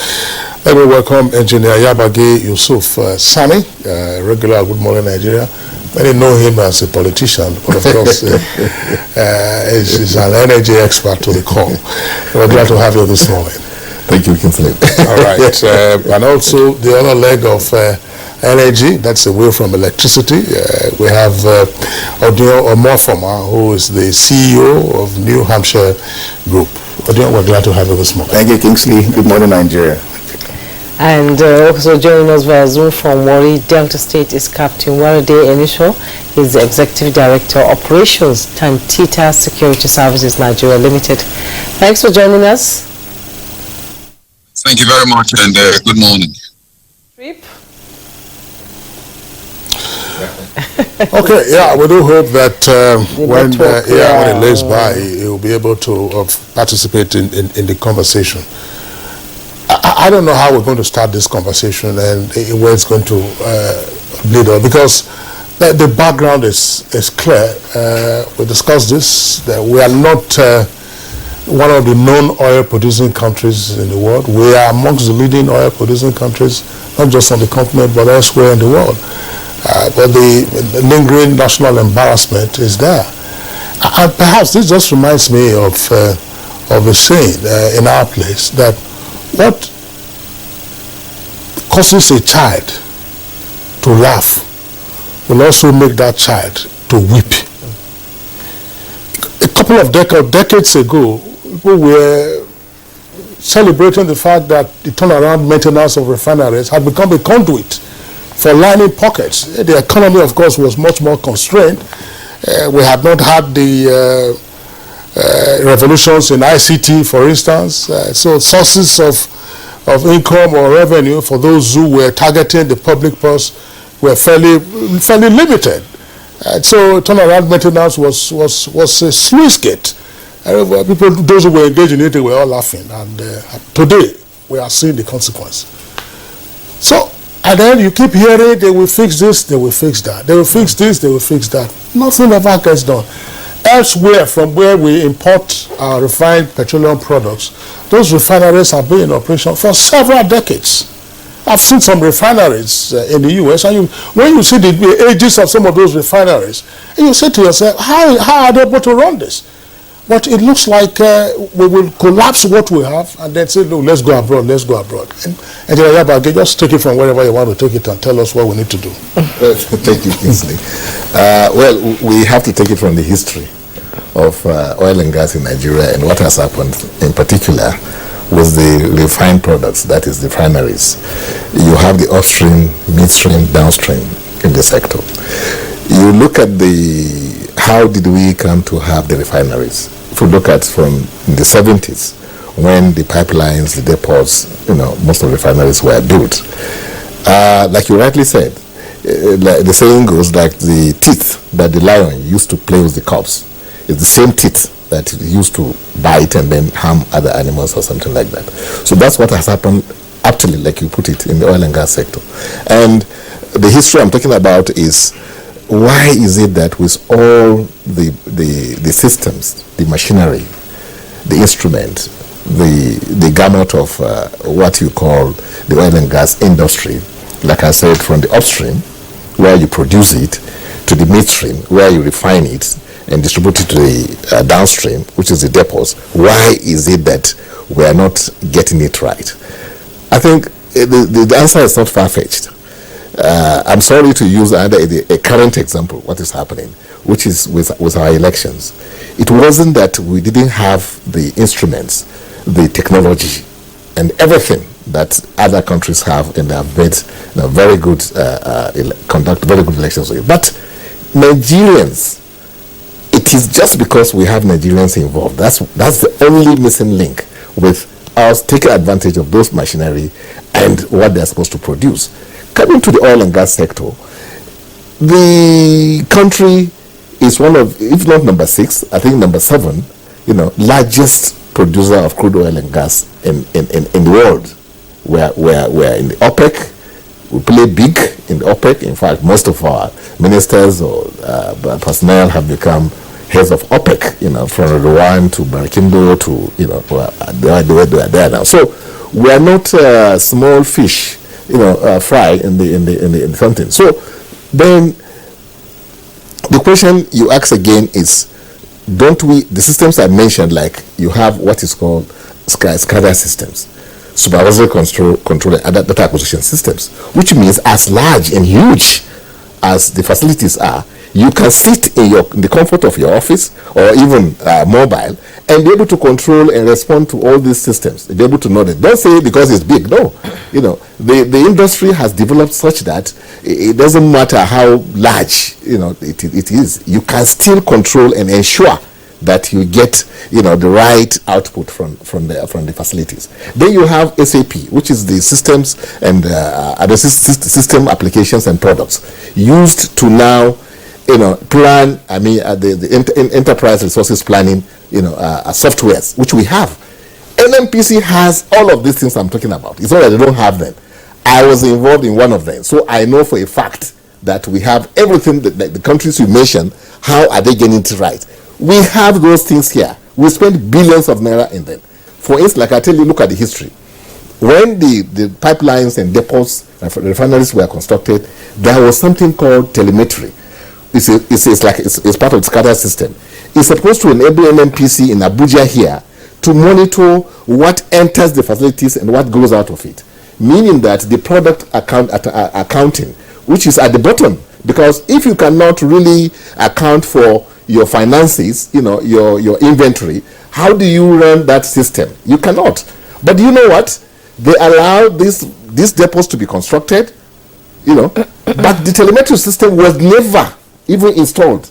[SPEAKER 2] Let me welcome Engineer Yabagi Yusuf Sani, regular Good Morning Nigeria. Many know him as a politician, but of course, he's an energy expert to the core. We're glad to have you this morning.
[SPEAKER 21] Thank you, Kinsley.
[SPEAKER 2] All right. And also the other leg of energy, that's away from electricity. We have Odion Omofoma, who is the CEO of New Hampshire Group. Odion, we're glad to have you this morning.
[SPEAKER 21] Thank you, Kingsley. Good morning, Nigeria.
[SPEAKER 1] And also joining us via Zoom from Warri, Delta State, is Captain Warade Enisho. He's the Executive Director, Operations, Tantita Security Services Nigeria Limited. Thanks for joining us.
[SPEAKER 22] Thank you very much, and good morning.
[SPEAKER 2] Okay, yeah, we do hope that when it lays by, you'll be able to participate in the conversation. I don't know how we're going to start this conversation and where it's going to lead on, because the background is clear. We discussed this, that we are not one of the known oil-producing countries in the world. We are amongst the leading oil-producing countries, not just on the continent, but elsewhere in the world. But the lingering national embarrassment is there. And perhaps this just reminds me of a saying in our place, that what causes a child to laugh will also make that child to weep. A couple of decades ago, people were celebrating the fact that the turnaround maintenance of refineries had become a conduit for lining pockets. The economy, of course, was much more constrained. We had not had the revolutions in ICT, for instance. So sources of income or revenue for those who were targeting the public purse were fairly limited. So turnaround maintenance was a sluice gate. People, those who were engaged in it, they were all laughing. And today, we are seeing the consequence. So, and then you keep hearing, they will fix this, they will fix that. They will fix this, they will fix that. Nothing ever gets done. Elsewhere, from where we import our refined petroleum products, those refineries have been in operation for several decades. I've seen some refineries in the U.S., and when you see the ages of some of those refineries, you say to yourself, how are they able to run this? But it looks like we will collapse what we have and then say, no, let's go abroad, let's go abroad. And just take it from wherever you want to take it and tell us what we need to do.
[SPEAKER 21] Thank you, Kingsley. Well, we have to take it from the history of oil and gas in Nigeria and what has happened in particular with the refined products, that is the refineries. You have the upstream, midstream, downstream in the sector. You look at how did we come to have the refineries? If you look at from the 70s, when the pipelines, the depots, most of the refineries were built. Like you rightly said, like the saying goes, like the teeth that the lion used to play with the cubs, it's the same teeth that it used to bite and then harm other animals or something like that. So that's what has happened actually, like you put it, in the oil and gas sector. And the history I'm talking about is, why is it that with all the systems, the machinery, the instrument, the gamut of what you call the oil and gas industry, like I said, from the upstream, where you produce it, to the midstream, where you refine it and distribute it to the downstream, which is the depots, why is it that we are not getting it right? I think the answer is not far-fetched. I'm sorry to use a current example, what is happening, which is with our elections. It wasn't that we didn't have the instruments, the technology, and everything that other countries have, and they have made very good, conduct very good elections with. But Nigerians, it is just because we have Nigerians involved. That's the only missing link with us taking advantage of those machinery and what they're supposed to produce. Coming to the oil and gas sector, the country is one of, if not number 6, I think number 7, largest producer of crude oil and gas in the world. We're in the OPEC, We play big in OPEC. In fact, most of our ministers or personnel have become heads of OPEC, from Rwanda to Barakimbo to, they are there now. So we are not small fish, fry in the something. So then the question you ask again is, the systems I mentioned, like you have what is called SCADA systems, supervisory control and other data acquisition systems, which means as large and huge as the facilities are, you can sit in the comfort of your office or even mobile and be able to control and respond to all these systems, be able to know that. Don't say because it's big. No, the industry has developed such that it doesn't matter how large it is. You can still control and ensure that you get the right output from the facilities. Then you have SAP, which is the systems and other system applications and products used to now plan, the enterprise resources planning, softwares, which we have. NMPC has all of these things I'm talking about. It's not that they don't have them. I was involved in one of them, so I know for a fact that we have everything that the countries you mentioned. How are they getting it right? We have those things here. We spend billions of naira in them. For instance, like I tell you, look at the history. When the pipelines and depots and refineries were constructed, there was something called telemetry. It's part of the SCADA system. It's supposed to enable NMPC in Abuja here to monitor what enters the facilities and what goes out of it. Meaning that the product accounting, which is at the bottom, because if you cannot really account for your finances, your inventory, how do you run that system? You cannot. But you know what? They allow these depots to be constructed, but the telemetry system was never even installed.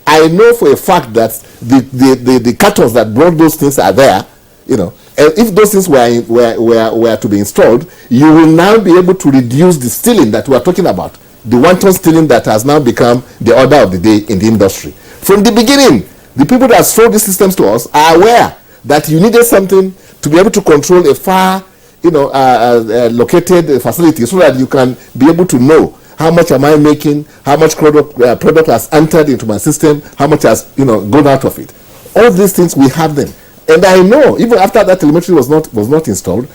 [SPEAKER 21] I know for a fact that the cartons that brought those things are there, and if those things were to be installed, you will now be able to reduce the stealing that we are talking about, the wanton stealing that has now become the order of the day in the industry. From the beginning, the people that sold these systems to us are aware that you needed something to be able to control a far, located facility, so that you can be able to know how much am I making, how much product has entered into my system, how much has gone out of it. All these things, we have them. And I know even after that telemetry was not installed,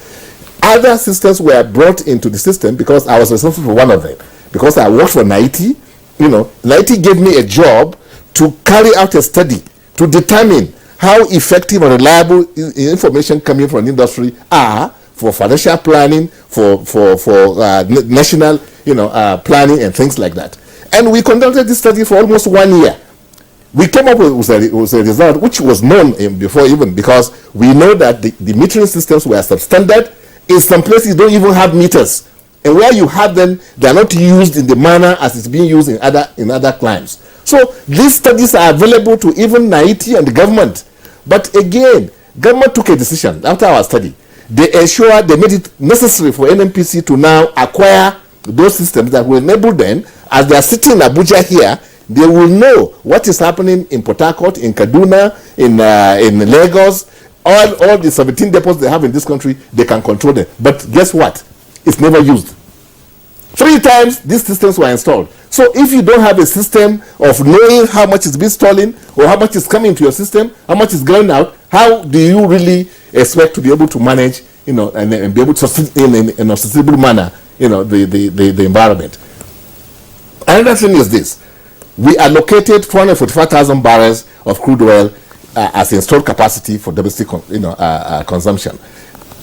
[SPEAKER 21] other systems were brought into the system because I was responsible for one of them. Because I worked for NIT, NIT gave me a job to carry out a study to determine how effective and reliable information coming from the industry are for financial planning, for national planning and things like that. And we conducted this study for almost 1 year. We came up with a result which was known before, even because we know that the metering systems were substandard. In some places, you don't even have meters. And where you have them, they are not used in the manner as it's being used in other climes. So these studies are available to even NIT and the government. But again, government took a decision after our study. They made it necessary for NMPC to now acquire those systems that will enable them, as they are sitting in Abuja here, they will know what is happening in Port Harcourt, in Kaduna, in Lagos, all the 17 depots they have in this country. They can control them. But guess what? It's never used. 3 times these systems were installed. So if you don't have a system of knowing how much is being stolen or how much is coming into your system, how much is going out, how do you really expect to be able to manage, and be able to sustain in a sustainable manner, the environment? Another thing is this: we allocated 445,000 barrels of crude oil as installed capacity for domestic, consumption,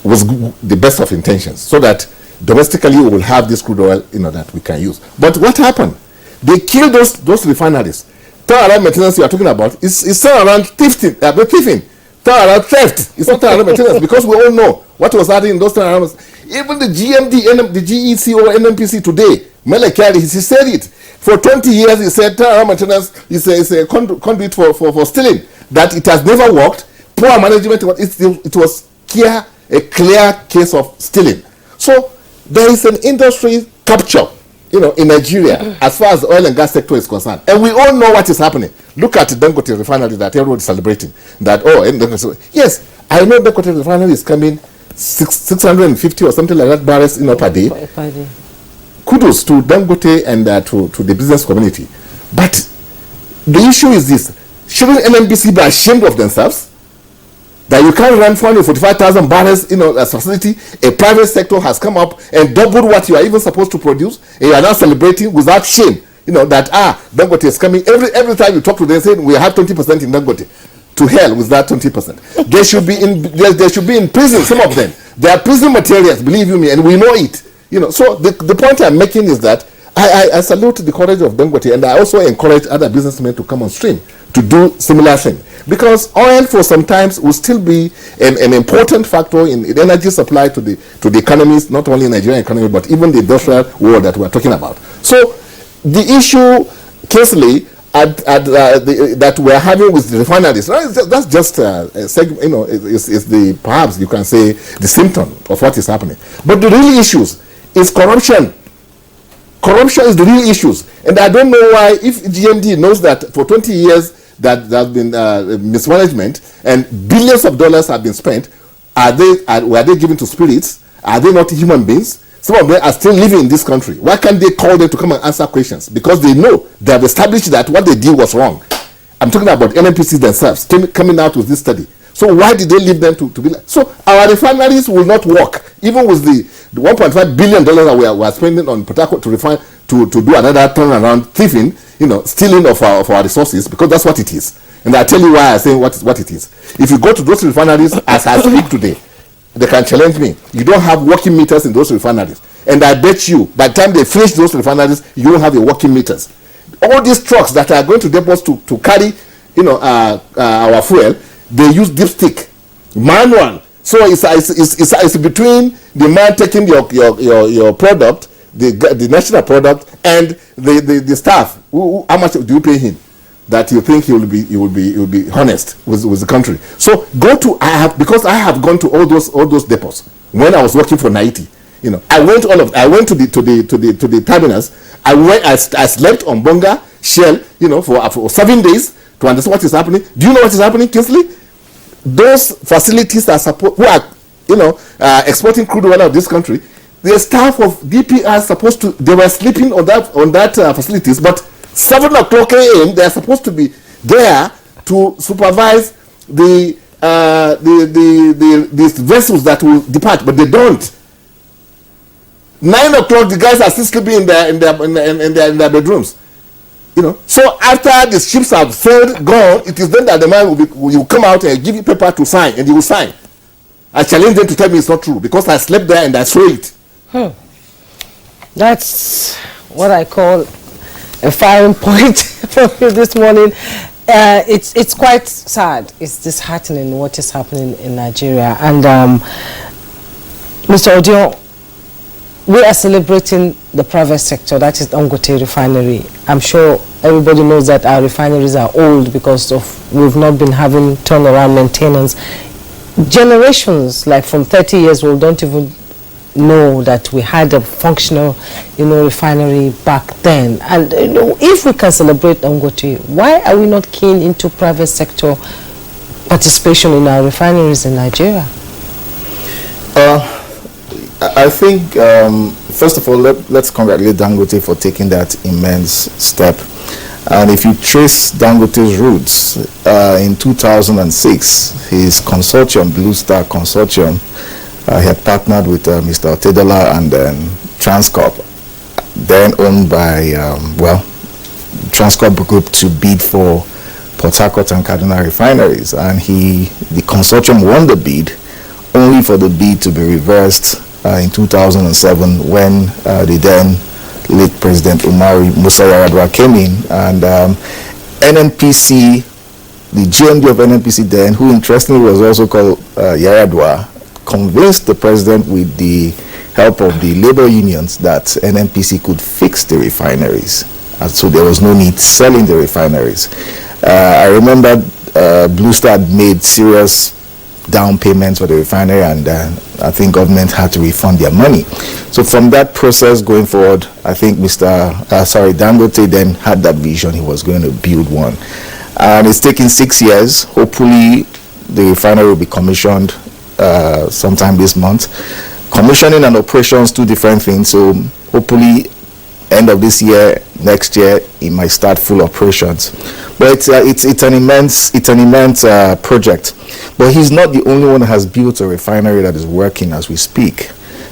[SPEAKER 21] with the best of intentions, so that domestically we will have this crude oil, that we can use. But what happened? They killed those refineries. Turnaround maintenance you are talking about is turnaround thieving. Turnaround theft. It's not turnaround maintenance, because we all know what was happening in those turnarounds. Even the GMD, the GEC or NMPC today, Melekari, he said it. For 20 years, he said turnaround maintenance is a conduit for stealing. That it has never worked. Poor management. It was a clear case of stealing. So there is an industry capture, in Nigeria, as far as the oil and gas sector is concerned. And we all know what is happening. Look at Dangote refinery that everyone is celebrating. Yes, I know Dangote refinery is coming 650 or something like that barrels, per day. kudos to Dangote and to the business community. But the issue is this: shouldn't NNPC be ashamed of themselves that you can't run 445,000 barrels, as facility? A private sector has come up and doubled what you are even supposed to produce, and you are now celebrating without shame. That Dangote is coming. Every time you talk to them, saying we have 20% in Dangote. To hell with that 20%. They should be in prison. Some of them, they are prison materials. Believe you me, and we know it. So the point I'm making is that I salute the courage of Dangote, and I also encourage other businessmen to come on stream to do similar thing, because oil for sometimes will still be an important factor in energy supply to the economies, not only Nigerian economy but even the industrial world that we're talking about. So the issue, Kingsley, that we're having with the refineries, that's just it's the, perhaps you can say, the symptom of what is happening. But the real issues is corruption. Corruption is the real issues, and I don't know why, if GMD knows that for 20 years that there has been mismanagement and billions of dollars have been spent, were they given to spirits? Are they not human beings? Some of them are still living in this country. Why can't they call them to come and answer questions? Because they know they have established that what they did was wrong. I'm talking about NNPC themselves coming out with this study. So why did they leave them to be like? So our refineries will not work, even with the $1.5 billion that we are spending on Port Harcourt to refine, to do another turnaround, thieving, stealing of our resources, because that's what it is. And I'll tell you why I say what it is. If you go to those refineries as I speak today, they can challenge me. You don't have working meters in those refineries. And I bet you, by the time they finish those refineries, you don't have a working meters. All these trucks that are going to depots to carry, our fuel, they use dipstick, manual. So it's between the man taking your product, the national product, and the staff. How much do you pay him that you think he will be honest with the country? So because I have gone to all those depots when I was working for Naiti. I went to the terminals. I slept on Bonga, Shell, for 7 days to understand what is happening. Do you know what is happening, Kingsley? Those facilities who are exporting crude oil out of this country, the staff of DP are they were sleeping on that facilities, but 7 o'clock a.m. they are supposed to be there to supervise these vessels that will depart, but they don't. 9 o'clock, the guys are still sleeping in their bedrooms. So after the ships have sailed, gone, it is then that the man will come out and give you paper to sign, and he will sign. I challenge them to tell me it's not true, because I slept there and I saw it.
[SPEAKER 1] That's what I call a firing point from you this morning. It's quite sad. It's disheartening what is happening in Nigeria. And Mr. Odion, we are celebrating the private sector, that is Dangote refinery. I'm sure everybody knows that our refineries are old because we've not been having turnaround maintenance. Generations, like from 30 years old, don't even know that we had a functional, refinery back then. And if we can celebrate Dangote, why are we not keen into private sector participation in our refineries in Nigeria?
[SPEAKER 21] I think, first of all, let's congratulate Dangote for taking that immense step. And if you trace Dangote's roots, in 2006, his consortium, Blue Star Consortium, he had partnered with Mr. Otedola and Transcorp, then owned by, Transcorp Group, to bid for Port Harcourt and Kaduna refineries. And the consortium won the bid, only for the bid to be reversed in 2007 when the then late President Umaru Musa Yar'Adua came in, and NNPC, the GMD of NNPC then, who interestingly was also called Yar'Adua, convinced the president with the help of the labor unions that NNPC could fix the refineries, and so there was no need selling the refineries. I remember Blue Star made serious down payments for the refinery, and I think government had to refund their money. So from that process going forward, I think Dangote then had that vision. He was going to build one, and it's taken 6 years. Hopefully the refinery will be commissioned sometime this month. Commissioning and operations, two different things. So hopefully end of this year, next year, it might start full operations. But it's an immense project. But he's not the only one who has built a refinery that is working as we speak.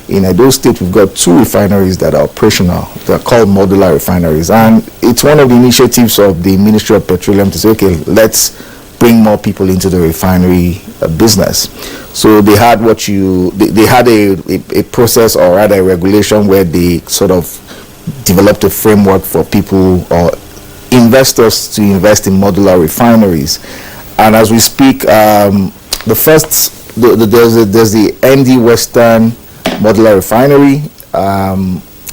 [SPEAKER 21] In Edo State, we've got 2 refineries that are operational. They're called modular refineries. And it's one of the initiatives of the Ministry of Petroleum to say, okay, let's bring more people into the refinery business. So they had they had a process, or rather a regulation, where they sort of developed a framework for people or investors to invest in modular refineries. And as we speak, there's the ND Western modular refinery.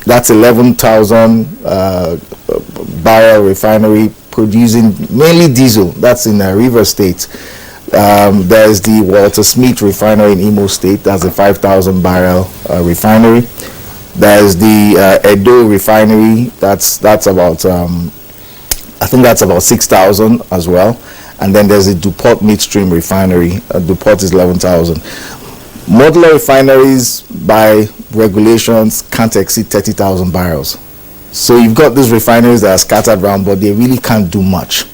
[SPEAKER 21] That's 11,000 barrel refinery producing mainly diesel. That's in River State. There's the Walter Smith refinery in Imo State. That's a 5,000 barrel refinery. There's the Edo refinery. That's about I think that's about 6,000 as well. And then there's the DuPont midstream refinery. DuPont is 11,000. Modular refineries by regulations can't exceed 30,000 barrels. So you've got these refineries that are scattered around, but they really can't do much.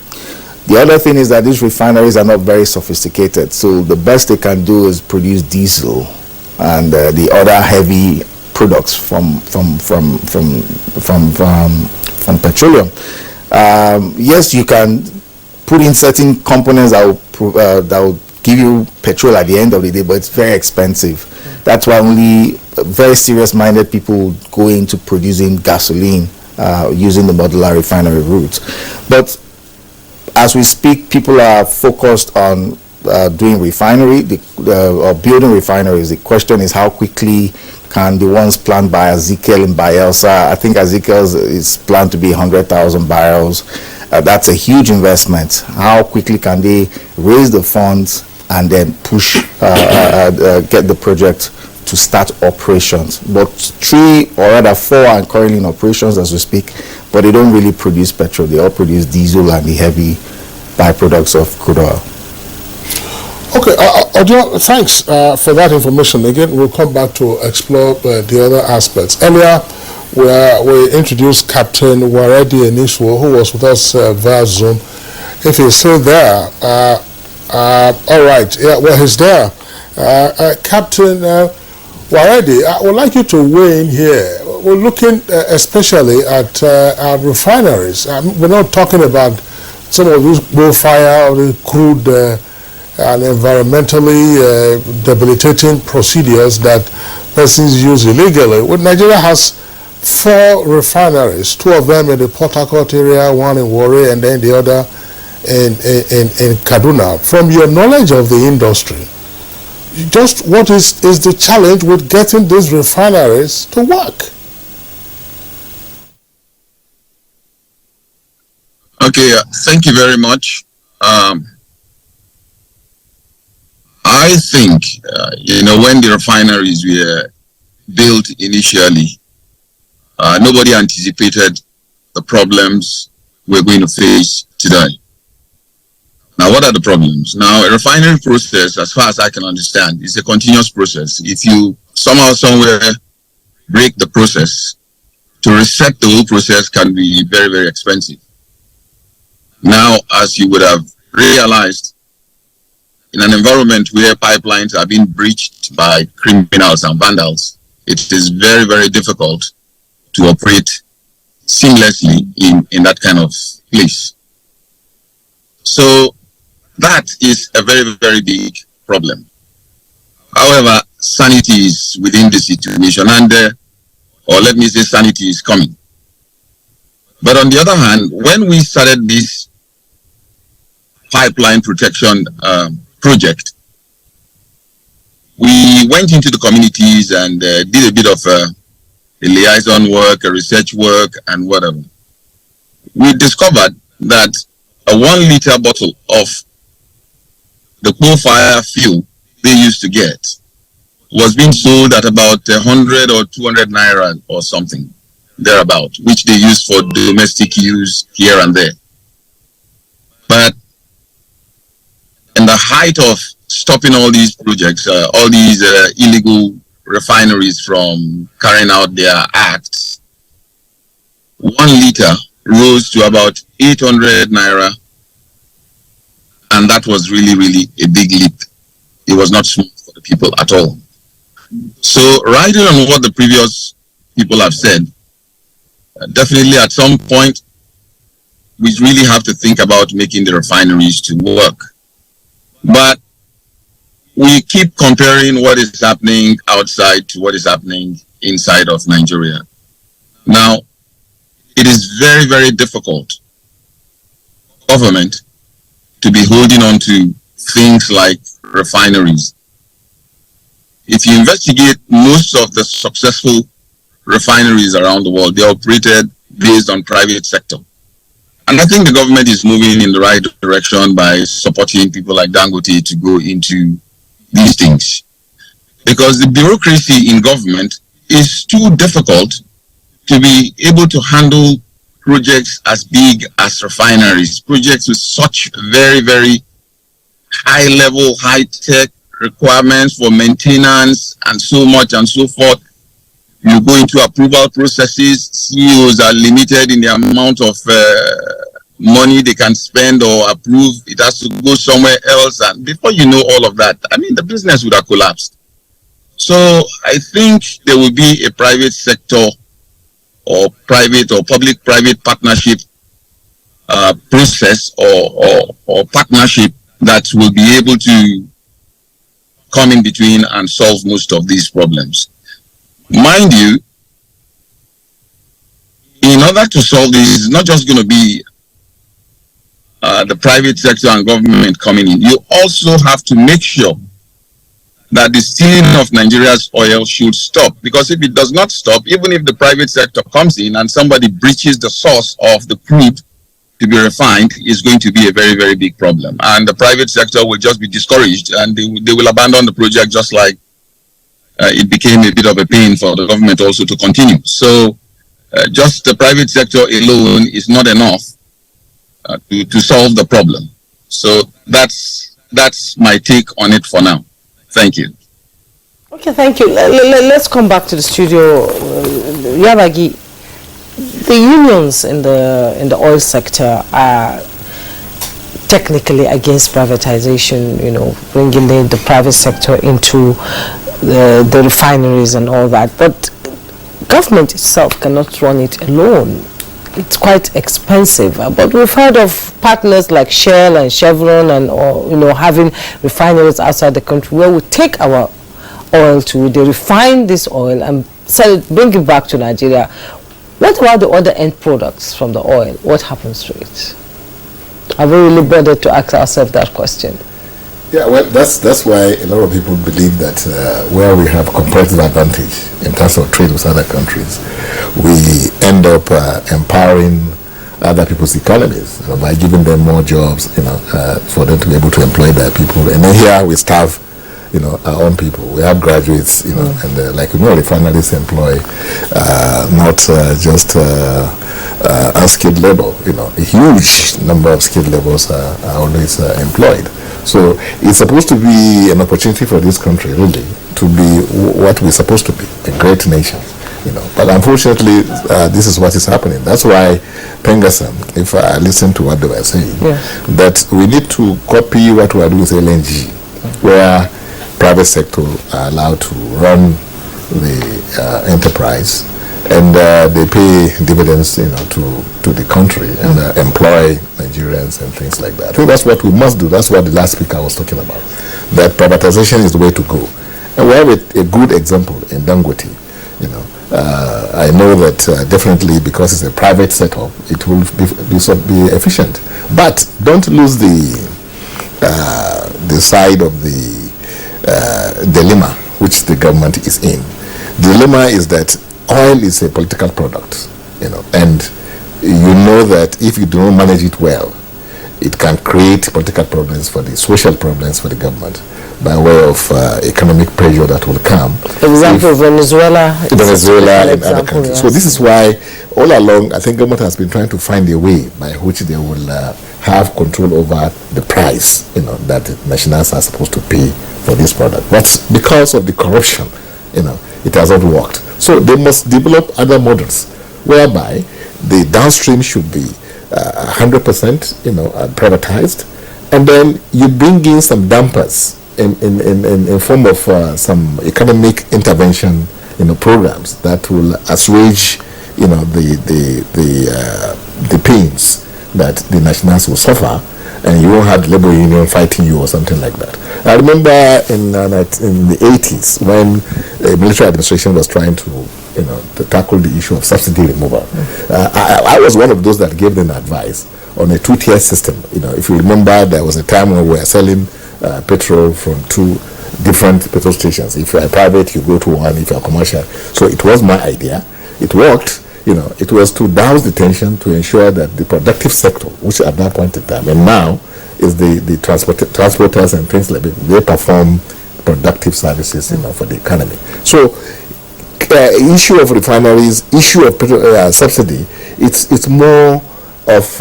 [SPEAKER 21] The other thing is that these refineries are not very sophisticated. So the best they can do is produce diesel and the other heavy products from petroleum. Yes, you can put in certain components that will give you petrol at the end of the day, but it's very expensive. That's why only very serious-minded people go into producing gasoline using the modular refinery route. But as we speak, people are focused on doing refinery or building refineries. The question is, how quickly can the ones planned by Ezekiel in Bayelsa? I think Ezekiel's is planned to be 100,000 barrels. That's a huge investment. How quickly can they raise the funds and then push, get the project to start operations? But 3 or rather 4 are currently in operations as we speak, but they don't really produce petrol. They all produce diesel and the heavy byproducts of crude oil.
[SPEAKER 2] Okay, Ojo, thanks for that information. Again, we'll come back to explore the other aspects. Earlier, we introduced Captain Waredi Eniswo, who was with us via Zoom. If he's still there, all right, yeah, well, he's there. Captain Waredi, I would like you to weigh in here. We're looking especially at our refineries. We're not talking about some of these bullfire or the crude and environmentally debilitating procedures that persons use illegally. Well, Nigeria has 4 refineries, 2 of them in the Port Harcourt area, 1 in Warri, and then the other in Kaduna. From your knowledge of the industry, just what is the challenge with getting these refineries to work?
[SPEAKER 22] Okay, thank you very much. I think, when the refineries were built initially, nobody anticipated the problems we're going to face today. Now, what are the problems? Now, a refinery process, as far as I can understand, is a continuous process. If you somehow, somewhere break the process, to reset the whole process can be very, very expensive. Now, as you would have realized, in an environment where pipelines are being breached by criminals and vandals, it is very, very difficult to operate seamlessly in that kind of place. So that is a very, very big problem. However, sanity is within the situation, and or let me say sanity is coming. But on the other hand, when we started this pipeline protection project, we went into the communities and did a bit of a liaison work, a research work, and whatever. We discovered that a 1 liter bottle of the coal fire fuel they used to get was being sold at about 100 or 200 naira or something thereabout, which they use for domestic use here and there. But in the height of stopping all these projects, all these illegal refineries from carrying out their acts, 1 liter rose to about 800 naira, and that was really, really a big leap. It was not small for the people at all. So, riding on what the previous people have said, definitely at some point, we really have to think about making the refineries to work. But we keep comparing what is happening outside to what is happening inside of Nigeria. Now, it is very, very difficult for government to be holding on to things like refineries. If you investigate most of the successful refineries around the world, they are operated based on private sector. And I think the government is moving in the right direction by supporting people like Dangote to go into these things. Because the bureaucracy in government is too difficult to be able to handle projects as big as refineries, projects with such very, very high level, high tech requirements for maintenance and so much and so forth. You go into approval processes, CEOs are limited in the amount of money they can spend or approve. It has to go somewhere else, and before you know all of that, I mean, the business would have collapsed. So I think there will be a private sector or private or public-private partnership process or partnership that will be able to come in between and solve most of these problems. Mind you, in order to solve this, it's not just going to be the private sector and government coming in. You also have to make sure that the stealing of Nigeria's oil should stop. Because if it does not stop, even if the private sector comes in and somebody breaches the source of the crude to be refined, is going to be a very, very big problem. And the private sector will just be discouraged and they will abandon the project, just like it became a bit of a pain for the government also to continue. So just the private sector alone is not enough to solve the problem. So that's my take on it for now. Thank you.
[SPEAKER 1] Okay, thank you. Let's come back to the studio. Yabagi, the unions in the oil sector are technically against privatization, bringing the private sector into the refineries and all that. But government itself cannot run it alone. It's quite expensive. But we've heard of partners like Shell and Chevron and having refineries outside the country where we take our oil to, they refine this oil and sell it, bring it back to Nigeria. What about the other end products from the oil? What happens to it? Are we really bothered to ask ourselves that question?
[SPEAKER 21] Yeah, well, that's why a lot of people believe that where we have comparative advantage in terms of trade with other countries, we end up empowering other people's economies by giving them more jobs, for them to be able to employ their people. And then here we starve, our own people. We have graduates, and refineries employ not just unskilled labor. A huge number of skilled laborers are always employed. So it's supposed to be an opportunity for this country, really, to be what we're supposed to be, a great nation. But unfortunately, this is what is happening. That's why Pengasam, if I listen to what they were saying, that we need to copy what we are doing with LNG, where private sector are allowed to run the enterprise, and they pay dividends, to the country and employ Nigerians and things like that. I think that's what we must do. That's what the last speaker was talking about. That privatization is the way to go. And we have a good example in Dangote. I know that definitely because it's a private setup, it will be efficient. But don't lose the side of the dilemma which the government is in. The dilemma is that oil is a political product, and that if you do not manage it well, it can create political problems social problems for the government by way of economic pressure that will come.
[SPEAKER 1] For example, Venezuela
[SPEAKER 21] and other countries. Yes. So this is why all along I think government has been trying to find a way by which they will have control over the price that the nationals are supposed to pay for this product. But because of the corruption, it has not worked. So they must develop other models whereby the downstream should be 100%, privatized, and then you bring in some dampers in form of some economic intervention, programs that will assuage, the pains that the nationals will suffer, and you won't have the labor union fighting you or something like that. I remember in the 80s when the military administration was trying to tackle the issue of subsidy removal. I was one of those that gave them advice on a two-tier system. If you remember, there was a time when we were selling petrol from two different petrol stations. If you are private, you go to one. If you are commercial, so it was my idea. It worked. It was to douse the tension to ensure that the productive sector, which at that point in time and now is the transporters and things like that, they perform productive services, for the economy. So, issue of refineries, issue of subsidy, it's more of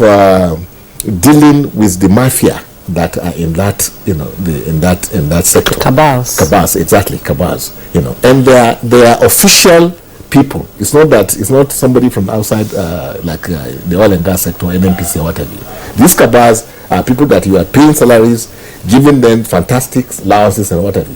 [SPEAKER 21] dealing with the mafia that are in that, in that sector. Cabals, exactly, cabals. And they are official people. It's not somebody from outside, like the oil and gas sector, NNPC or whatever. These cabals are people that you are paying salaries, giving them fantastic allowances and whatever.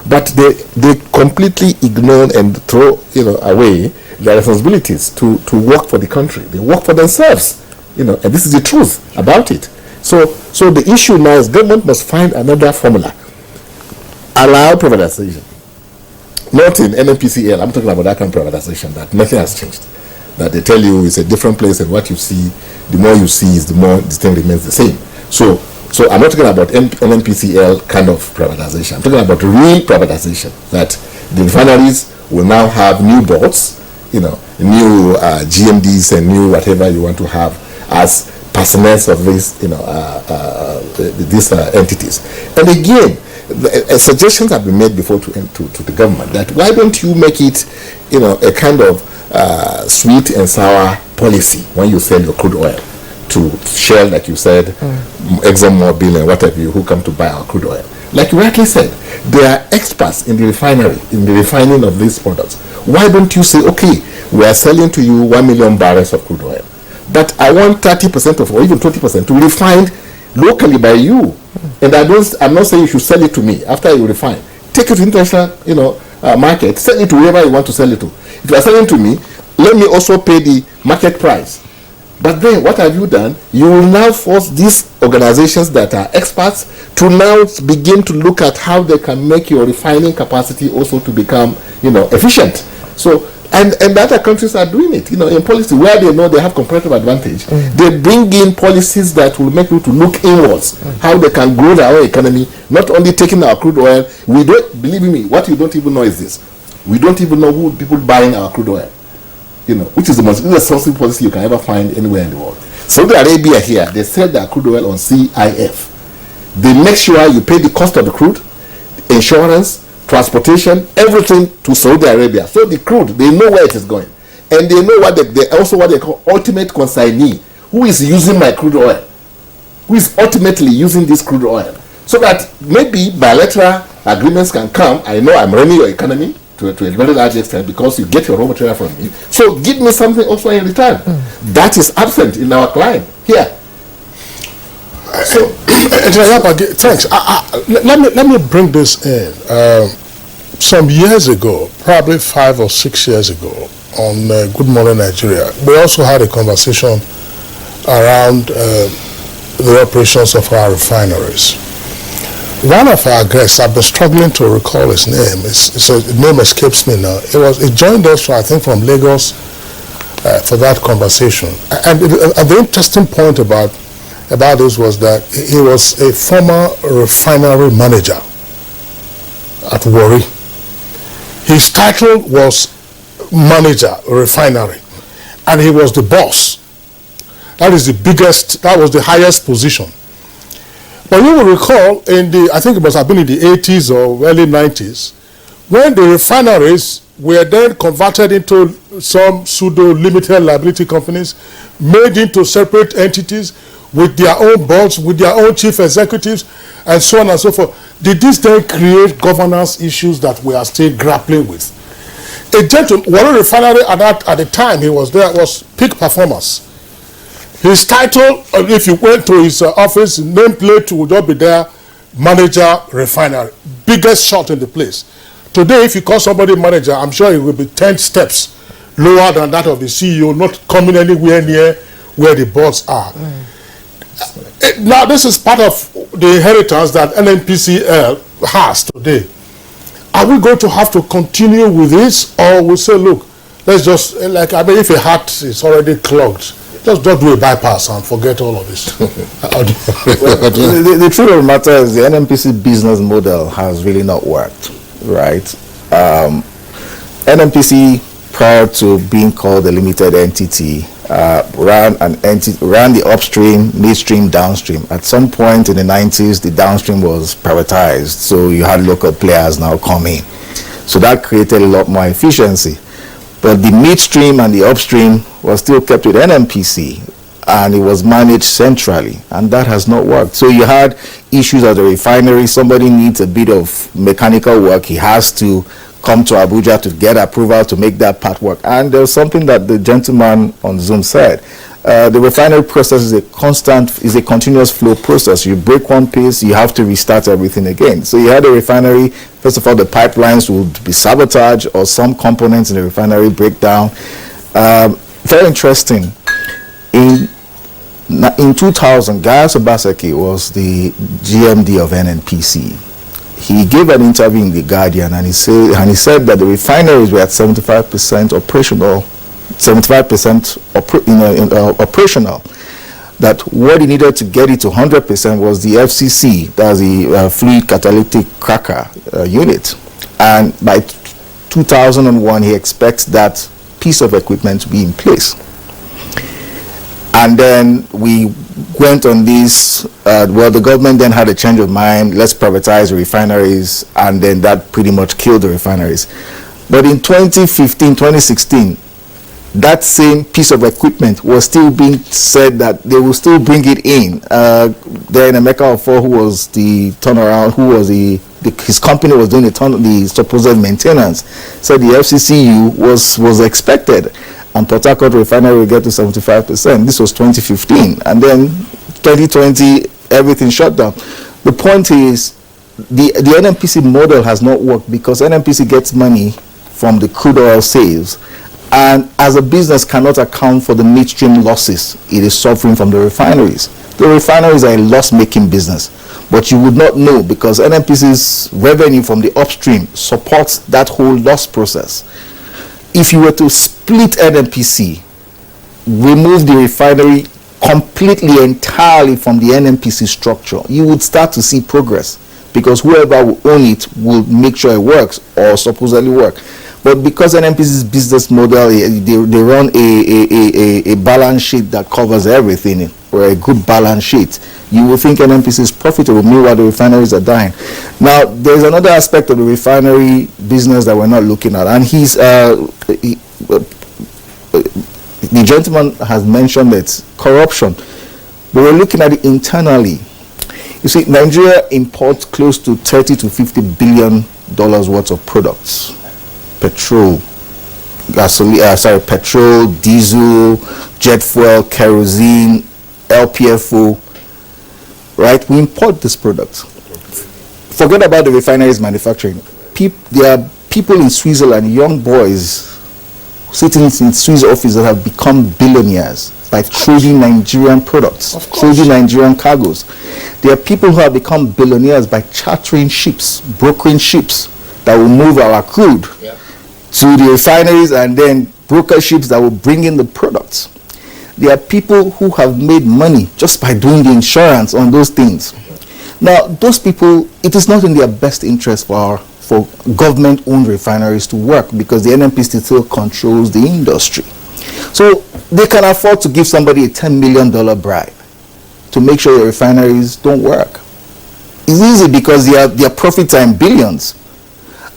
[SPEAKER 21] But they completely ignore and throw away their responsibilities to work for the country. They work for themselves, and this is the truth about it. So the issue now is government must find another formula. Allow privatization. Not in NNPCL, I'm talking about that kind of privatization, that nothing has changed. That they tell you it's a different place, and what you see, the more you see is the more the thing remains the same. So I'm not talking about NNPCL kind of privatization. I'm talking about real privatization, that the refineries will now have new boards, new GMDs and new whatever you want to have as personnel of these, these entities. And again, suggestions have been made before to the government that why don't you make it, a kind of sweet and sour policy when you sell your crude oil to Shell, like you said, ExxonMobil and whatever you who come to buy our crude oil. Like you rightly said, they are experts in the refinery, in the refining of these products. Why don't you say, okay, we are selling to you 1 million barrels of crude oil, but I want 30% of, or even 20% to be refined locally by you. And I'm not saying you should sell it to me after you refine. Take it to international, market, sell it to whoever you want to sell it to. If you are selling to me, let me also pay the market price. But then what have you done? You will now force these organizations that are experts to now begin to look at how they can make your refining capacity also to become, efficient. So, and other countries are doing it, in policy where they know they have comparative advantage. They bring in policies that will make you to look inwards, how they can grow their own economy, not only taking our crude oil. We don't, believe me, what you don't even know is this. We don't even know who people buying our crude oil. Which is the most irresponsible policy you can ever find anywhere in the world. Saudi Arabia here, they sell their crude oil on CIF. They make sure you pay the cost of the crude, insurance, transportation, everything to Saudi Arabia. So the crude, they know where it is going. And they know what they also what they call ultimate consignee. Who is using my crude oil? Who is ultimately using this crude oil? So that maybe bilateral agreements can come. I know I'm running your economy to a very large extent because you get your raw material from me. So give me something also in return. That is absent in our client here.
[SPEAKER 2] So, thanks. Let me bring this in. Some years ago, probably 5 or 6 years ago, on Good Morning Nigeria, we also had a conversation around the operations of our refineries. One of our guests, I've been struggling to recall his name. The name escapes me now. It joined us, I think, from Lagos for that conversation. And the interesting point about this was that he was a former refinery manager at Warri. His title was manager refinery, and he was the boss. That was the highest position. But you will recall I think it must have been in the 80s or early 90s, when the refineries were then converted into some pseudo limited liability companies, made into separate entities with their own boards, with their own chief executives, and so on and so forth. Did this then create governance issues that we are still grappling with? A gentleman, Warren Refinery at the time he was there was peak performance. His title, if you went to his office, nameplate would not be there, manager refinery, biggest shot in the place. Today, if you call somebody manager, I'm sure it will be 10 steps lower than that of the CEO, not coming anywhere near where the boards are. Now, this is part of the inheritance that NNPCL has today. Are we going to have to continue with this, or we say, look, let's just, if a heart is already clogged, just don't do a bypass and forget all of this.
[SPEAKER 21] The truth of the matter is the NNPC business model has really not worked, right? NNPC, prior to being called a limited entity, ran the upstream, midstream, downstream. At some point in the 90s, the downstream was privatized, so you had local players now come in. So that created a lot more efficiency. But the midstream and the upstream was still kept with NNPC, and it was managed centrally, and that has not worked. So you had issues at the refinery. Somebody needs a bit of mechanical work. He has to come to Abuja to get approval to make that part work. And there's something that the gentleman on Zoom said. The refinery process is a continuous flow process. You break one piece, you have to restart everything again. So you had a refinery, first of all, the pipelines would be sabotaged or some components in the refinery break down. Very interesting. In 2000, Gaius Obaseki was the GMD of NNPC. He gave an interview in The Guardian, and he said that the refineries were at 75% operational, operational. That what he needed to get it to 100% was the FCC, that's the fluid catalytic cracker unit. And by 2001, he expects that piece of equipment to be in place. And then we went on this, the government then had a change of mind, let's privatize the refineries, and then that pretty much killed the refineries. But in 2015, 2016, that same piece of equipment was still being said that they will still bring it in. Then Emeka Ofo, who was the turnaround, who was his company was doing the supposed maintenance, said the FCCU was expected, and Port Harcourt refinery will get to 75%. This was 2015, and then 2020 everything shut down. The point is the NNPC model has not worked because NNPC gets money from the crude oil sales, and as a business cannot account for the midstream losses it is suffering from the refineries. The refineries are a loss-making business, but you would not know because NNPC's revenue from the upstream supports that whole loss process. If you were to split NNPC, remove the refinery completely, entirely from the NNPC structure, you would start to see progress because whoever will own it will make sure it works or supposedly work. But because NNPC's business model, they run a balance sheet that covers everything, or a good balance sheet, you will think NNPC is profitable, meanwhile the refineries are dying. Now, there's another aspect of the refinery business that we're not looking at, and the gentleman has mentioned it, corruption, but we're looking at it internally. You see, Nigeria imports close to $30 to $50 billion worth of products. Petrol, petrol, diesel, jet fuel, kerosene, LPFO, right? We import these products. Forget about the refineries manufacturing. There are people in Switzerland, young boys, sitting in Swiss office that have become billionaires by trading Nigerian products, trading Nigerian cargoes. There are people who have become billionaires by chartering ships, brokering ships that will move our crude to the refineries and then broker ships that will bring in the products. There are people who have made money just by doing the insurance on those things. Now, those people, it is not in their best interest for government-owned refineries to work because the NNPC still controls the industry. So they can afford to give somebody a $10 million bribe to make sure the refineries don't work. It's easy because their profits are in billions.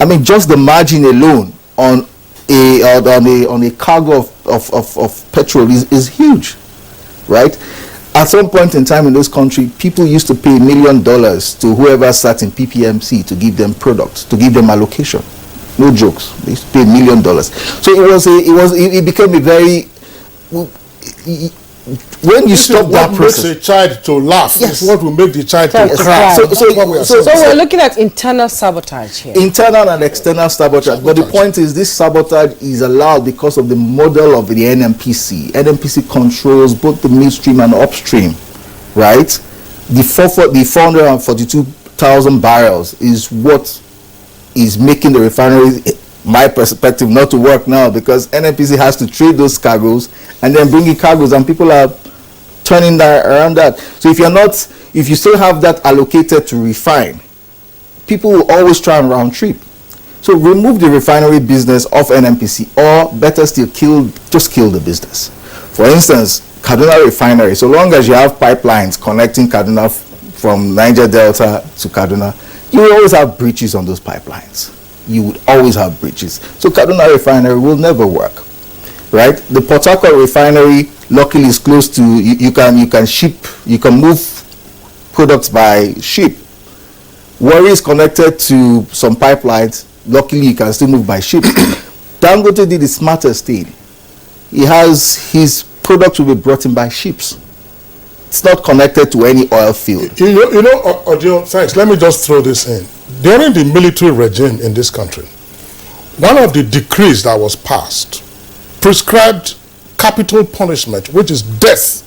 [SPEAKER 21] I mean, just the margin alone on a cargo of petrol is huge, right? At some point in time in this country, people used to pay $1 million to whoever sat in PPMC to give them products, to give them allocation. No jokes. They used to pay $1 million. So it became a very, when you stop that process.
[SPEAKER 2] What makes a child to laugh is what will make the child to
[SPEAKER 1] Yes.
[SPEAKER 2] cry.
[SPEAKER 1] So we're looking at internal sabotage here.
[SPEAKER 21] Internal and external sabotage. But the point is, this sabotage is allowed because of the model of the NMPC. NMPC controls both the midstream and upstream, right? The 442,000 barrels is what is making the refineries, my perspective, not to work now, because NNPC has to trade those cargoes and then bring in cargoes, and people are turning that around that. So if you still have that allocated to refine, people will always try and round trip. So remove the refinery business off NNPC, or better still, just kill the business. For instance, Kaduna refinery, so long as you have pipelines connecting Kaduna from Niger Delta to Kaduna, you will always have breaches on those pipelines. You would always have breaches. So Kaduna refinery will never work, right? The Port Harcourt refinery, luckily, is close to, you can move products by ship. Warri is connected to some pipelines. Luckily, you can still move by ship. Dangote did the smartest thing. His products will be brought in by ships. It's not connected to any oil field.
[SPEAKER 2] Odio, thanks. Let me just throw this in. During the military regime in this country, one of the decrees that was passed prescribed capital punishment, which is death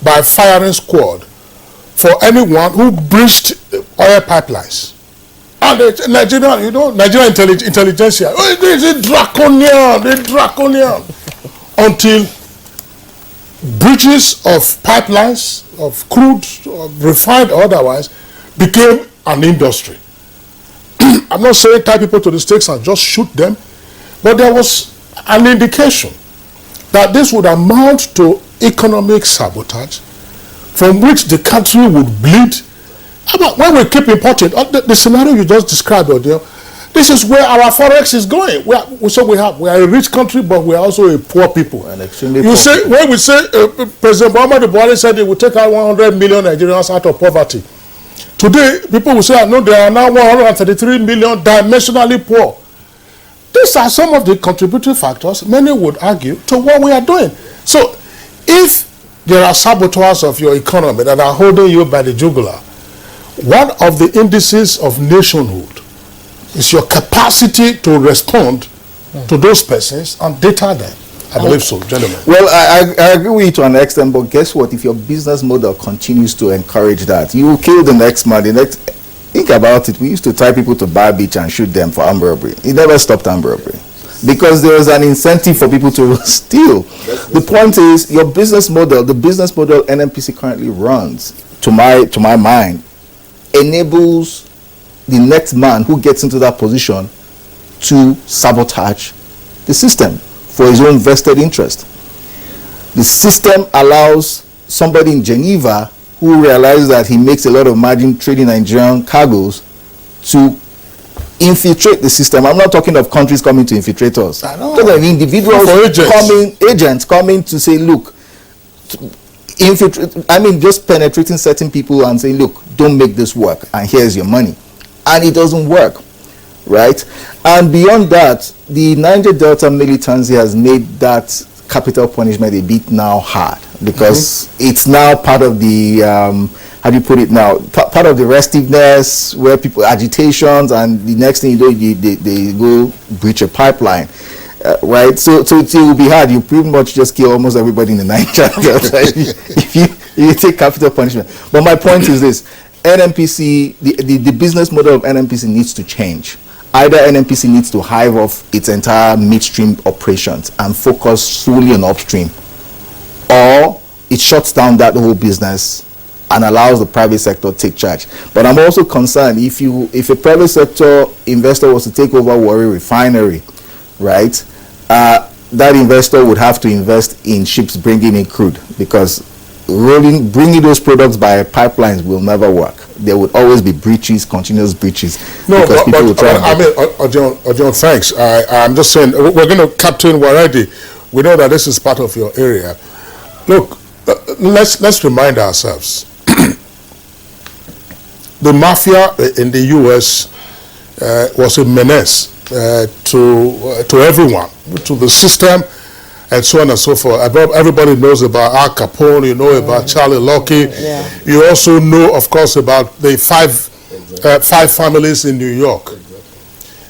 [SPEAKER 2] by firing squad, for anyone who breached oil pipelines. And the Nigerian intelligentsia, they're draconian, until breaches of pipelines, of crude, refined or otherwise, became an industry. I'm not saying tie people to the stakes and just shoot them, but there was an indication that this would amount to economic sabotage from which the country would bleed. When we keep importing, the scenario you just described, Odio, this is where our forex is going. We are a rich country, but we are also a poor people.
[SPEAKER 21] And extremely
[SPEAKER 2] when we say President Muhammadu Buhari said he would take out 100 million Nigerians out of poverty. Today, people will say, no, there are now 133 million dimensionally poor. These are some of the contributory factors, many would argue, to what we are doing. So, if there are saboteurs of your economy that are holding you by the jugular, one of the indices of nationhood is your capacity to respond to those persons and deter them. I believe so, gentlemen.
[SPEAKER 21] Well, I agree with you to an extent, but guess what? If your business model continues to encourage that, you will kill the next man. Think about it. We used to tie people to Bar Beach and shoot them for armed robbery. It never stopped armed robbery because there was an incentive for people to steal. The point is, your business model, the business model NNPC currently runs, to my mind, enables the next man who gets into that position to sabotage the system for his own vested interest. The system allows somebody in Geneva who realizes that he makes a lot of margin trading Nigerian cargoes to infiltrate the system. I'm not talking of countries coming to infiltrate us. I'm talking of individuals agents coming to say, look, just penetrating certain people and saying, look, don't make this work, and here's your money. And it doesn't work, right? And beyond that, the Niger Delta militancy has made that capital punishment a bit now hard, because it's now part of the, how do you put it now, part of the restiveness, where people, agitations, and the next thing you know, they go breach a pipeline. Right, so it will be hard. You pretty much just kill almost everybody in the Niger Delta if you take capital punishment. But my point is this: NNPC, the business model of NNPC needs to change. Either NNPC needs to hive off its entire midstream operations and focus solely on upstream, or it shuts down that whole business and allows the private sector to take charge. But I'm also concerned if a private sector investor was to take over Warri refinery, right? That investor would have to invest in ships bringing in crude, because bringing those products by pipelines will never work. There would always be breaches, continuous breaches.
[SPEAKER 2] No, but John, thanks. I'm just saying, we're going to Captain Waredi. We know that this is part of your area. Look, let's remind ourselves. The mafia in the U.S. was a menace to everyone, to the system, and so on and so forth. Everybody knows about Al Capone, you know about Charlie Lucky. Yeah. You also know, of course, about the five families in New York.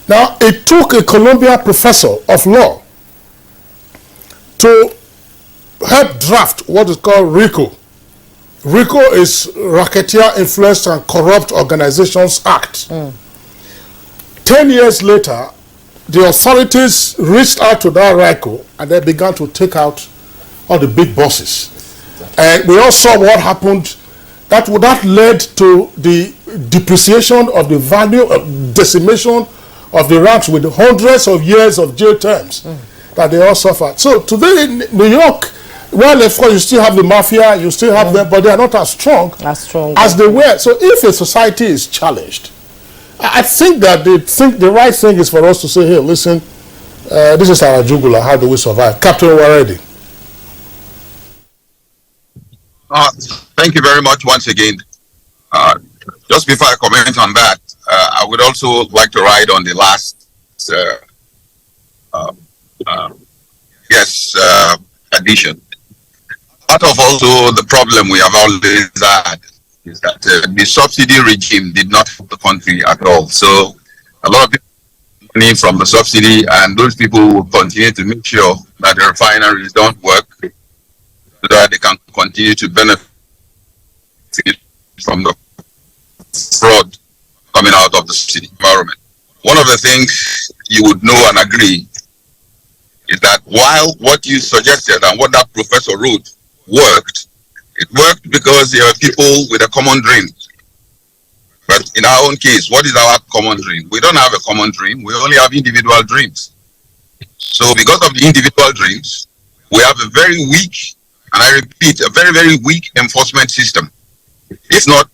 [SPEAKER 2] Now, it took a Columbia professor of law to help draft what is called RICO. RICO is Racketeer Influenced and Corrupt Organizations Act. 10 years later, the authorities reached out to that RICO and they began to take out all the big bosses. And we all saw what happened. That led to the depreciation of the value, decimation of the ranks with hundreds of years of jail terms that they all suffered. So today in New York, well, of course, you still have the mafia, you still have them, but they are not as strong as they were. So if a society is challenged, I think that the right thing is for us to say, hey, listen, this is our jugular, how do we survive? Captain Waredi.
[SPEAKER 4] Thank you very much once again. Just before I comment on that, I would also like to ride on the last addition. Part of also the problem we have always had is that the subsidy regime did not help the country at all. So a lot of people money from the subsidy, and those people will continue to make sure that the refineries don't work so that they can continue to benefit from the fraud coming out of the subsidy environment. One of the things you would know and agree is that while what you suggested and what that professor wrote worked, it worked because there are people with a common dream. But in our own case, what is our common dream? We don't have a common dream. We only have individual dreams. So because of the individual dreams, we have a very weak, and I repeat, a very, very weak enforcement system. If not,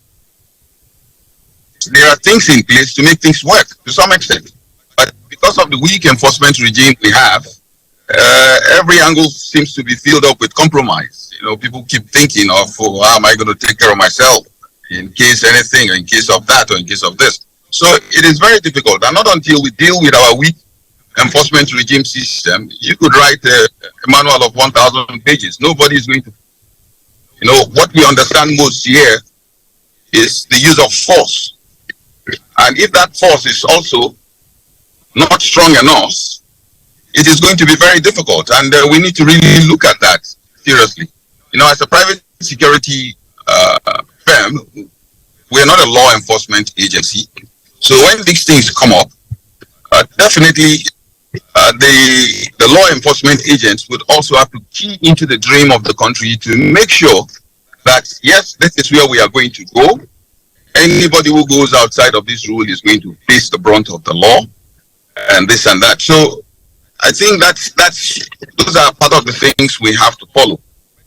[SPEAKER 4] there are things in place to make things work to some extent. But because of the weak enforcement regime we have, every angle seems to be filled up with compromise. You know, people keep thinking of, oh, how am I going to take care of myself in case anything, or in case of that, or in case of this. So it is very difficult. And not until we deal with our weak enforcement regime system, you could write a manual of 1,000 pages. Nobody is going to, you know, what we understand most here is the use of force. And if that force is also not strong enough, it is going to be very difficult. And we need to really look at that seriously. You know, as a private security firm, we're not a law enforcement agency. So when these things come up, definitely the law enforcement agents would also have to key into the dream of the country to make sure that, yes, this is where we are going to go. Anybody who goes outside of this rule is going to face the brunt of the law and this and that. So I think those are part of the things we have to follow.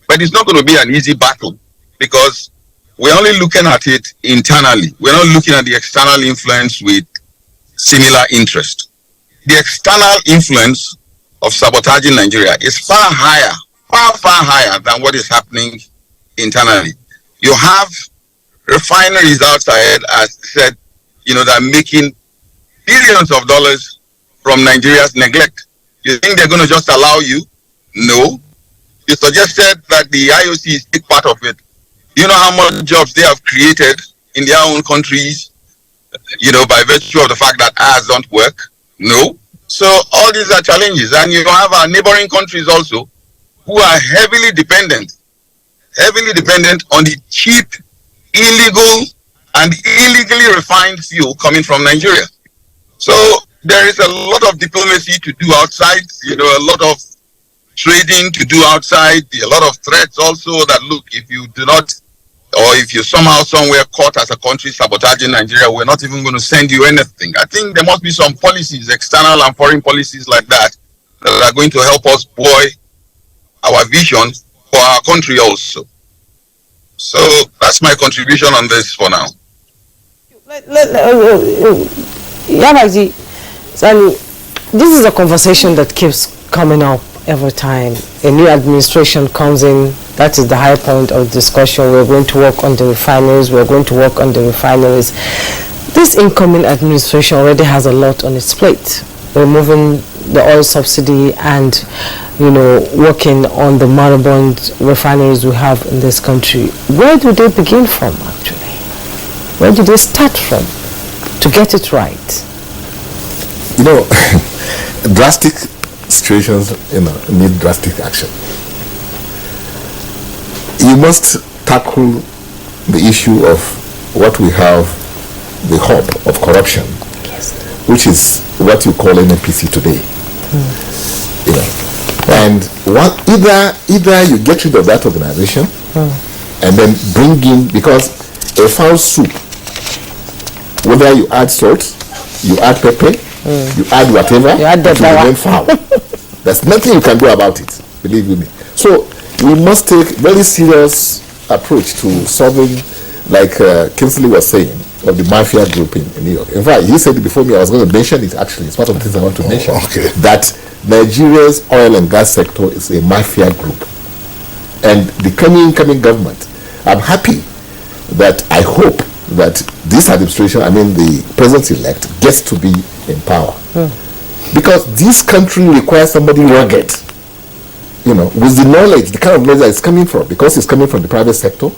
[SPEAKER 4] But it's not going to be an easy battle because we're only looking at it internally. We're not looking at the external influence with similar interest. The external influence of sabotaging Nigeria is far higher, far higher than what is happening internally. You have refineries outside, as said, you know, that are making billions of dollars from Nigeria's neglect. You think they're going to just allow you? No. You suggested that the IOC is a part of it. You know how much jobs they have created in their own countries, you know, by virtue of the fact that ours don't work? No. So all these are challenges. And you have our neighboring countries also who are heavily dependent on the cheap, illegal, and illegally refined fuel coming from Nigeria. So there is a lot of diplomacy to do outside, you know, a lot of trading to do outside, a lot of threats also that, look, if you do not, or if you're somehow somewhere caught as a country sabotaging Nigeria, we're not even going to send you anything. I think there must be some policies, external and foreign policies like that are going to help us buoy our vision for our country also. So that's my contribution on this for now.
[SPEAKER 1] Yabaji, this is a conversation that keeps coming up every time a new administration comes in. That is the high point of discussion. We're going to work on the refineries. We're going to work on the refineries. This incoming administration already has a lot on its plate. removing the oil subsidy and, working on the moribund refineries we have in this country, where do they begin from, actually? Where do they start from to get it right?
[SPEAKER 21] Drastic situations, need drastic action. You must tackle the issue of what we have, the hub of corruption, which is what you call NPC today. And either you get rid of that organization and then bring in, because a foul soup, whether you add salt, you add pepper, you add whatever, it will remain foul. There's nothing you can do about it, believe me. So we must take very serious approach to solving, like Kinsley was saying, of the mafia group in New York. In fact, he said it before me, I was going to mention it actually. It's part of the things I want to mention.
[SPEAKER 2] Okay.
[SPEAKER 21] That Nigeria's oil and gas sector is a mafia group. And the incoming government, I'm happy that I hope that this administration, the president-elect, gets to be in power. Because this country requires somebody rugged, with the knowledge, the kind of knowledge that it's coming from, because it's coming from the private sector.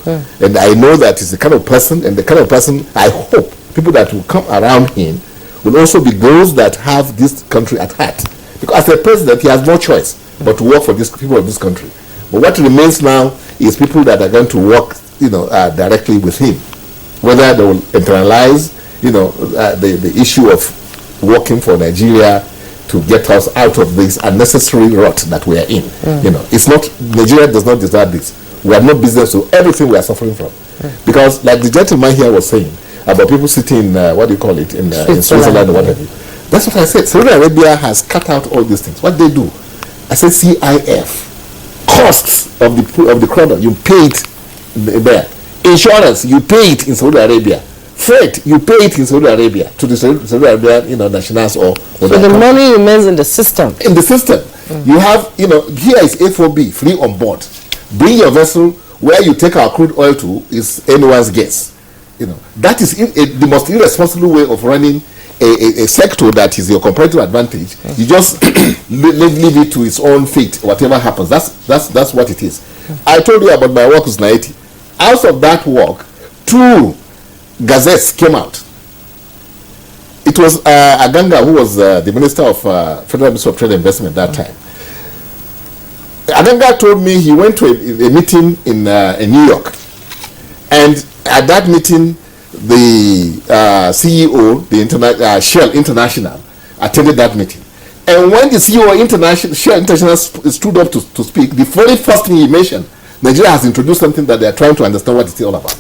[SPEAKER 21] And I know that it's the kind of person, and the kind of person I hope people that will come around him will also be those that have this country at heart. Because as a president, he has no choice but to work for these people of this country. But what remains now is people that are going to work, directly with him. Whether they will internalize, the issue of working for Nigeria to get us out of this unnecessary rut that we are in. It's not, Nigeria does not deserve this. We have no business to everything we are suffering from. Because like the gentleman here was saying about people sitting in, in Switzerland or whatever. That's what I said. Saudi Arabia has cut out all these things. What they do? I said CIF. Costs of the product, you pay it there. Insurance, you pay it in Saudi Arabia. Freight, you pay it in Saudi Arabia to the Saudi Arabian, nationals or
[SPEAKER 1] so the money remains in the system.
[SPEAKER 21] In the system, you have, here is A4B, free on board. Bring your vessel. Where you take our crude oil to is anyone's guess. That is the most irresponsible way of running a sector that is your comparative advantage. You just leave it to its own fate. Whatever happens, that's what it is. I told you about my work with Naiti. Out of that work, 2 gazettes came out. It was Aganga, who was the Minister of Federal Ministry of Trade and Investment at that time. Aganga told me he went to a meeting in New York, and at that meeting, the CEO, the Shell International, attended that meeting. And when the CEO of Shell International stood up to speak, the very first thing he mentioned, Nigeria has introduced something that they are trying to understand what it's all about.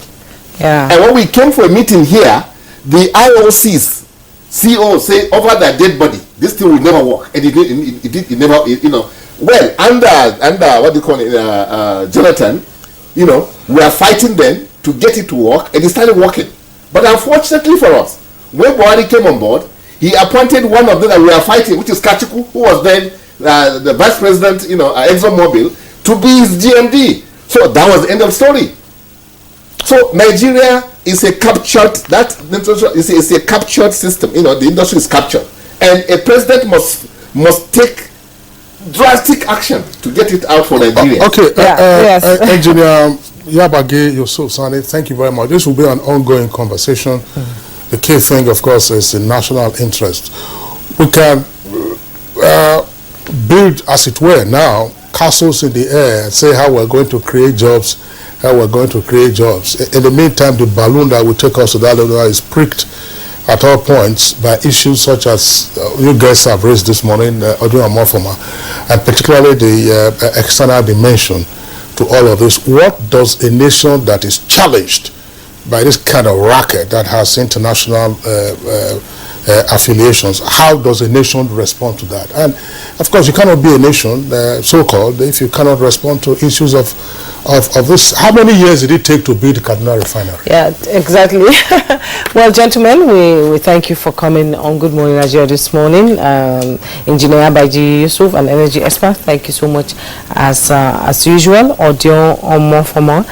[SPEAKER 1] Yeah.
[SPEAKER 21] And when we came for a meeting here, the IOC's CEO say over their dead body, this thing will never work. And it never, well, under what do you call it, Jonathan, we are fighting them to get it to work, and it started working. But unfortunately for us, when Buhari came on board, he appointed one of them that we are fighting, which is Kachuku, who was then the vice president, ExxonMobil, to be his GMD. So that was the end of the story. So Nigeria is a captured, is a captured system. The industry is captured, and a president must take drastic action to get it out for Nigeria.
[SPEAKER 2] Okay, Engineer Yabagi Yusuf Sani, thank you very much. This will be an ongoing conversation. The key thing, of course, is the national interest. We can build, as it were, now castles in the air and say how we're going to create jobs, In the meantime, the balloon that will take us to that level is pricked at all points by issues such as you guys have raised this morning, Odun Amorfoma, and particularly the external dimension to all of this. What does a nation that is challenged by this kind of racket that has international affiliations, how does a nation respond to that? And of course, you cannot be a nation, so-called, if you cannot respond to issues of of this. How many years did it take to build the Kaduna refinery?
[SPEAKER 1] Yeah, exactly. Well, gentlemen, we thank you for coming on Good Morning Nigeria this morning. Engineer Baji Yusuf, an energy expert, thank you so much as usual. Audio Omo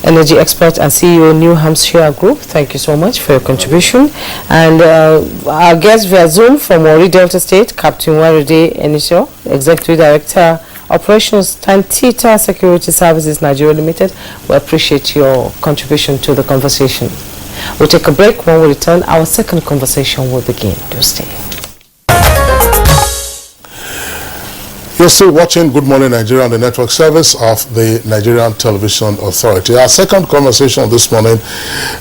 [SPEAKER 1] energy expert and CEO New Hampshire Group, thank you so much for your contribution. And our guest via Zoom from Wari Delta State, Captain Waride Eniso, Executive Director Operations Tantita Security Services Nigeria Limited. We appreciate your contribution to the conversation. We'll take a break. When we return, our second conversation will begin. Do stay.
[SPEAKER 2] You're still watching Good Morning Nigeria on the network service of the Nigerian Television Authority. Our second conversation this morning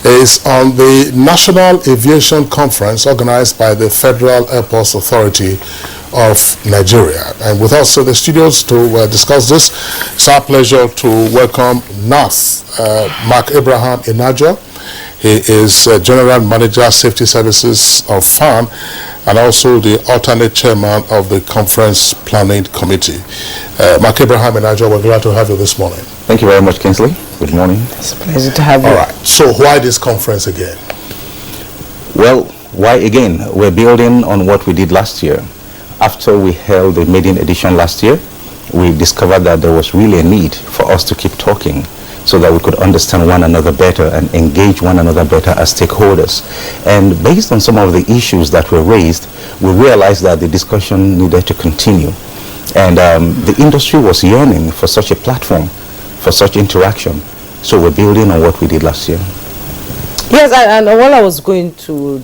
[SPEAKER 2] is on the National Aviation Conference organized by the Federal Airports Authority of Nigeria. And with us in the studios to discuss this, it's our pleasure to welcome NAF, Mark Abraham Inajo. He is General Manager, Safety Services of FAN, and also the alternate chairman of the Conference Planning Committee. Mark Abraham Inajo, we're glad to have you this morning.
[SPEAKER 5] Thank you very much, Kingsley. Good morning.
[SPEAKER 1] It's a pleasure to have you.
[SPEAKER 2] All right. So why this conference again?
[SPEAKER 5] Well, why again? We're building on what we did last year. After we held the maiden edition last year, we discovered that there was really a need for us to keep talking so that we could understand one another better and engage one another better as stakeholders. And based on some of the issues that were raised, we realized that the discussion needed to continue. And the industry was yearning for such a platform, for such interaction. So we're building on what we did last year.
[SPEAKER 1] Yes, and while I was going to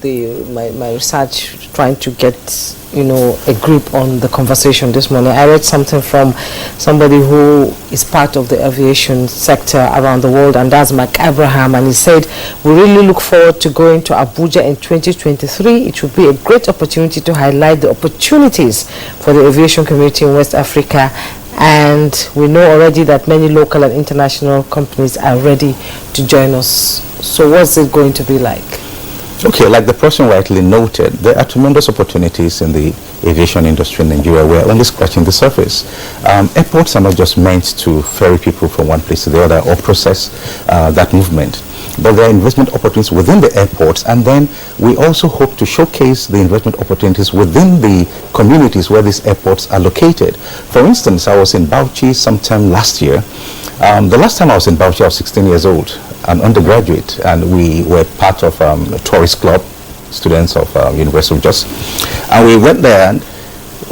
[SPEAKER 1] my research, trying to get a grip on the conversation this morning, I read something from somebody who is part of the aviation sector around the world, and that's Mark Abraham, and he said, we really look forward to going to Abuja in 2023. It would be a great opportunity to highlight the opportunities for the aviation community in West Africa. And we know already that many local and international companies are ready to join us. So what's it going to be like?
[SPEAKER 5] Okay, like the person rightly noted, there are tremendous opportunities in the aviation industry in Nigeria. We're only scratching the surface. Airports are not just meant to ferry people from one place to the other or process that movement. But there are investment opportunities within the airports, and then we also hope to showcase the investment opportunities within the communities where these airports are located. For instance, I was in Bauchi sometime last year. The last time I was in Bauchi, I was 16 years old, an undergraduate, and we were part of a tourist club, students of University of Jos. And we went there, and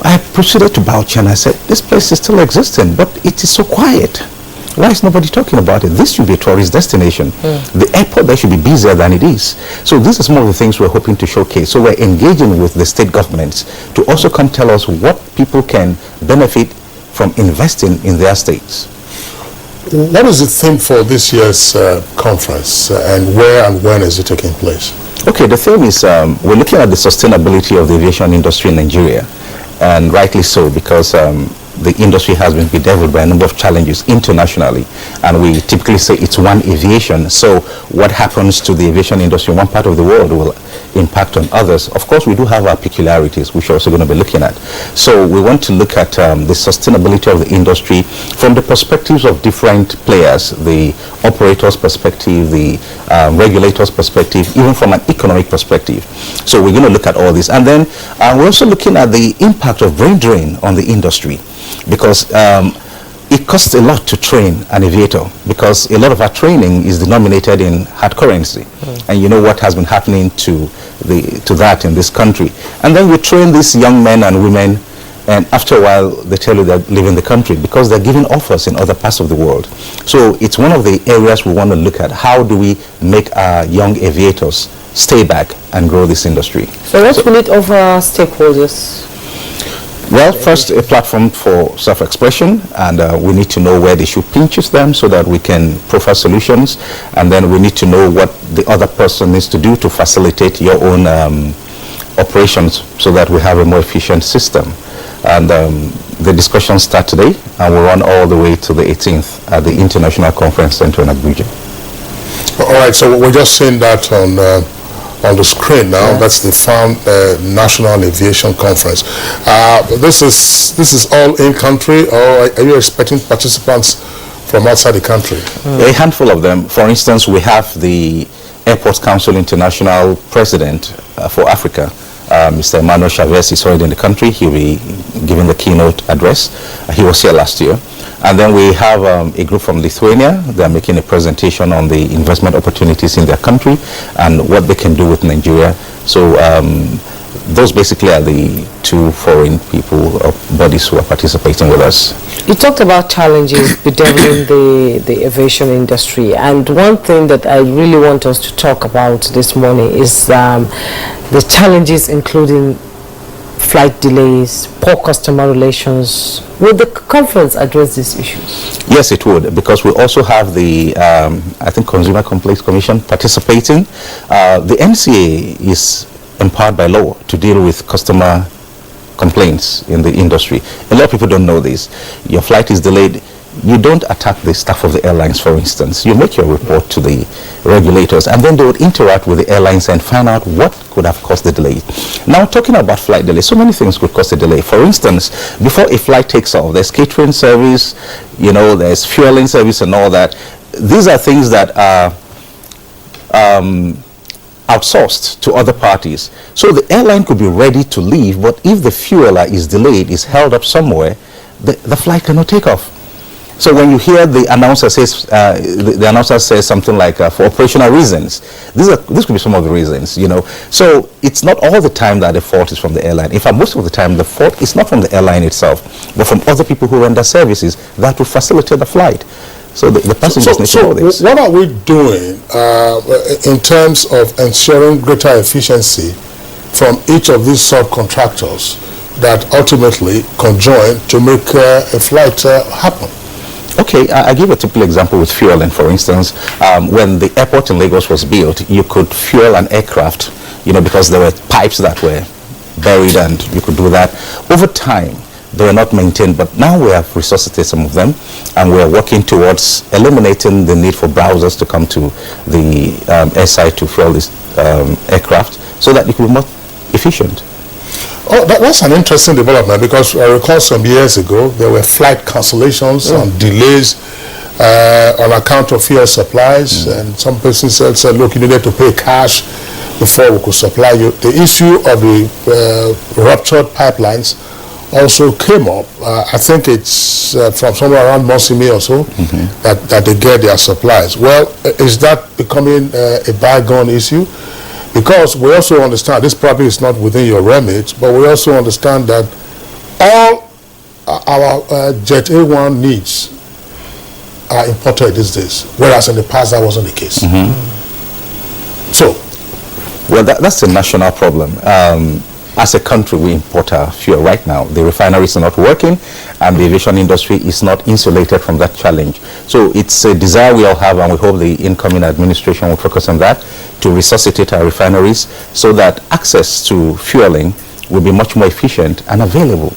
[SPEAKER 5] I proceeded to Bauchi, and I said, this place is still existing, but it is so quiet. Why is nobody talking about it? This should be a tourist destination. The airport there should be busier than it is. So these are some of the things we're hoping to showcase. So we're engaging with the state governments to also come tell us what people can benefit from investing in their states.
[SPEAKER 2] What is the theme for this year's conference, and where and when is it taking place?
[SPEAKER 5] Okay, the theme is we're looking at the sustainability of the aviation industry in Nigeria, and rightly so, because the industry has been bedeviled by a number of challenges internationally, and we typically say it's one aviation. So what happens to the aviation industry in one part of the world will impact on others. Of course, we do have our peculiarities, which we're also going to be looking at. So we want to look at the sustainability of the industry from the perspectives of different players, the operators' perspective, the regulators' perspective, even from an economic perspective. So we're going to look at all this. And then we're also looking at the impact of brain drain on the industry, because it costs a lot to train an aviator, because a lot of our training is denominated in hard currency. And you know what has been happening to that in this country. And then you train these young men and women, and after a while they tell you they're leaving the country because they're giving offers in other parts of the world. So it's one of the areas we want to look at. How do we make our young aviators stay back and grow this industry?
[SPEAKER 1] So what will it offer stakeholders?
[SPEAKER 5] Well, first, a platform for self-expression, and we need to know where the shoe pinches them so that we can profile solutions, and then we need to know what the other person needs to do to facilitate your own operations so that we have a more efficient system. And the discussions start today, and will run all the way to the 18th at the International Conference Center in Abuja.
[SPEAKER 2] All right, so we're just seeing that on the screen now. Yes. That's the FAN National Aviation Conference. This is all in country, or are you expecting participants from outside the country?
[SPEAKER 5] A handful of them. For instance, we have the Airports Council International President for Africa, Mr. Emmanuel Chavez is already in the country. He'll be giving the keynote address. He was here last year. And then we have a group from Lithuania. They're making a presentation on the investment opportunities in their country and what they can do with Nigeria. So those basically are the two foreign people or bodies who are participating with us.
[SPEAKER 1] You talked about challenges bedeviling the aviation industry, and one thing that I really want us to talk about this morning is the challenges including flight delays, poor customer relations. Will the conference address these issues?
[SPEAKER 5] Yes, it would, because we also have the, I think, Consumer Complaints Commission participating. The NTA is empowered by law to deal with customer complaints in the industry. A lot of people don't know this. Your flight is delayed. You don't attack the staff of the airlines, for instance. You make your report to the regulators, and then they would interact with the airlines and find out what could have caused the delay. Now, talking about flight delay, so many things could cause a delay. For instance, before a flight takes off, there's catering service, you know, there's fueling service and all that. These are things that are outsourced to other parties. So the airline could be ready to leave, but if the fueler is delayed, is held up somewhere, the flight cannot take off. So when you hear the announcer says, the announcer says something like, for operational reasons, this could be some of the reasons, you know. So it's not all the time that the fault is from the airline. In fact, most of the time, the fault is not from the airline itself, but from other people who render services that will facilitate the flight. So the passengers need to know this.
[SPEAKER 2] What are we doing in terms of ensuring greater efficiency from each of these subcontractors that ultimately conjoin to make a flight happen?
[SPEAKER 5] Okay, I give a typical example with fueling. For instance, when the airport in Lagos was built, you could fuel an aircraft, you know, because there were pipes that were buried and you could do that. Over time, they were not maintained, but now we have resuscitated some of them, and we are working towards eliminating the need for browsers to come to the airside to fuel this aircraft so that it will be more efficient.
[SPEAKER 2] Oh, that's an interesting development, because I recall some years ago there were flight cancellations and delays on account of fuel supplies, and some persons said, look, you needed to pay cash before we could supply you. The issue of the ruptured pipelines also came up. I think it's from somewhere around Mosimi or so that they get their supplies. Well, is that becoming a bygone issue? Because we also understand, this probably is not within your remit, but we also understand that all our Jet A1 needs are imported these days, whereas in the past that wasn't the case. So,
[SPEAKER 5] well, that's a national problem. As a country, we import our fuel right now. The refineries are not working, and the aviation industry is not insulated from that challenge. So it's a desire we all have, and we hope the incoming administration will focus on that, to resuscitate our refineries so that access to fueling will be much more efficient and available.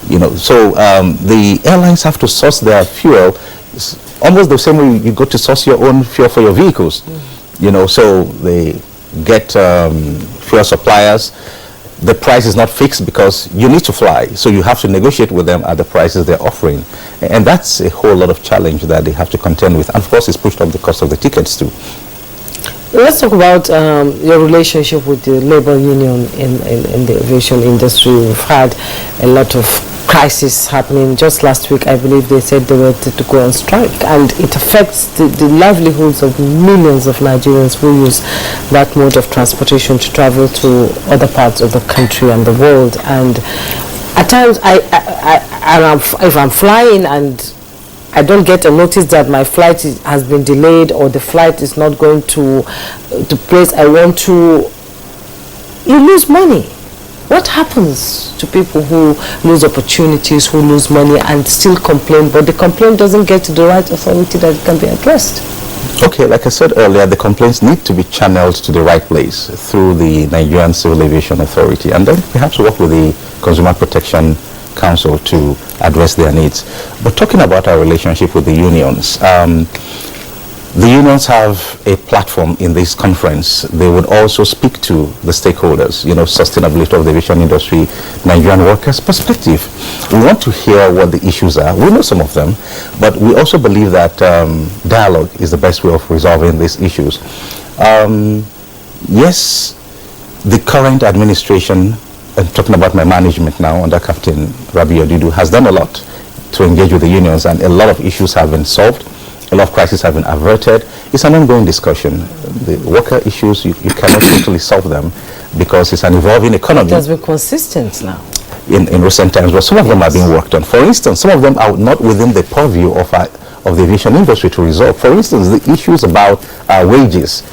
[SPEAKER 5] You know, so the airlines have to source their fuel almost the same way you go to source your own fuel for your vehicles. You know, so they get fuel suppliers. The price is not fixed because you need to fly, so you have to negotiate with them at the prices they're offering, and that's a whole lot of challenge that they have to contend with. And of course, it's pushed up the cost of the tickets too.
[SPEAKER 1] Let's talk about your relationship with the labor union in the aviation industry. We've had a lot of crisis happening. Just last week, I believe they said they were to go on strike, and it affects the livelihoods of millions of Nigerians who use that mode of transportation to travel to other parts of the country and the world. And at times, if I'm flying and I don't get a notice that my flight has been delayed, or the flight is not going to the place I want to, you lose money. What happens to people who lose opportunities, who lose money and still complain, but the complaint doesn't get to the right authority that it can be addressed?
[SPEAKER 5] Okay, like I said earlier, the complaints need to be channeled to the right place through the Nigerian Civil Aviation Authority, and then perhaps work with the Consumer Protection Council to address their needs. But talking about our relationship with the unions, The unions have a platform in this conference. They would also speak to the stakeholders, sustainability of the aviation industry, Nigerian workers' perspective. We want to hear what the issues are. We know some of them, but we also believe that dialogue is the best way of resolving these issues. Yes, the current administration, I'm talking about my management now under Captain Rabi Odidu, has done a lot to engage with the unions, and a lot of issues have been solved. A lot of crises have been averted. It's an ongoing discussion. The worker issues, you cannot totally solve them because it's an evolving economy.
[SPEAKER 1] It has been consistent now.
[SPEAKER 5] In recent times, but some of them are being worked on. For instance, some of them are not within the purview of the aviation industry to resolve. For instance, the issues about wages.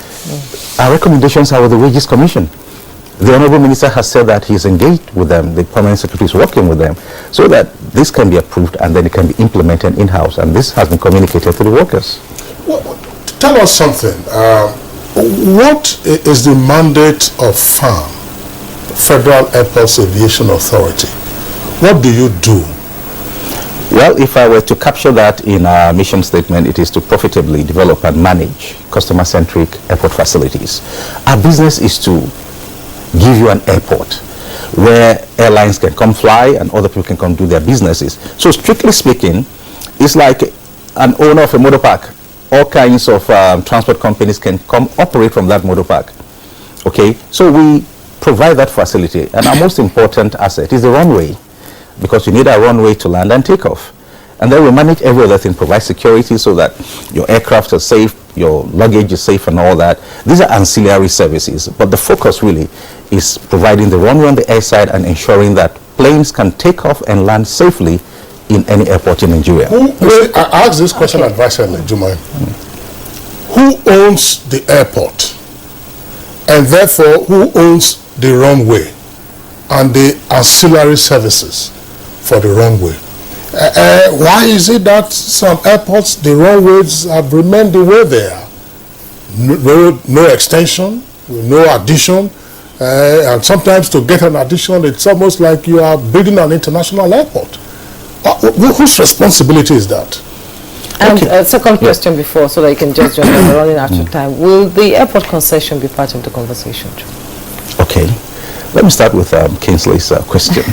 [SPEAKER 5] Our recommendations are with the Wages Commission. The Honorable Minister has said that he's engaged with them, the Permanent Secretary is working with them, so that this can be approved and then it can be implemented in-house. And this has been communicated to the workers.
[SPEAKER 2] Well, tell us something. What is the mandate of FAM, Federal Airports Aviation Authority? What do you do?
[SPEAKER 5] Well, if I were to capture that in our mission statement, it is to profitably develop and manage customer-centric airport facilities. Our business is to give you an airport where airlines can come fly and other people can come do their businesses. So strictly speaking, it's like an owner of a motor park. All kinds of transport companies can come operate from that motor park. Okay, so we provide that facility, and our most important asset is the runway, because you need a runway to land and take off. And then we manage every other thing, provide security so that your aircraft are safe, your luggage is safe and all that. These are ancillary services, but the focus really is providing the runway on the airside and ensuring that planes can take off and land safely in any airport in Nigeria.
[SPEAKER 2] I asked this question advisedly, Jumai. Who owns the airport? And therefore, who owns the runway and the ancillary services for the runway? Why is it that some airports, the runways have remained the way they are? No extension, no addition, and sometimes to get an addition, it's almost like you are building an international airport. Whose responsibility is that?
[SPEAKER 1] And second question before, so that you can just join us, we're running out of time. Will the airport concession be part of the conversation too?
[SPEAKER 5] Okay, let me start with Kingsley's question.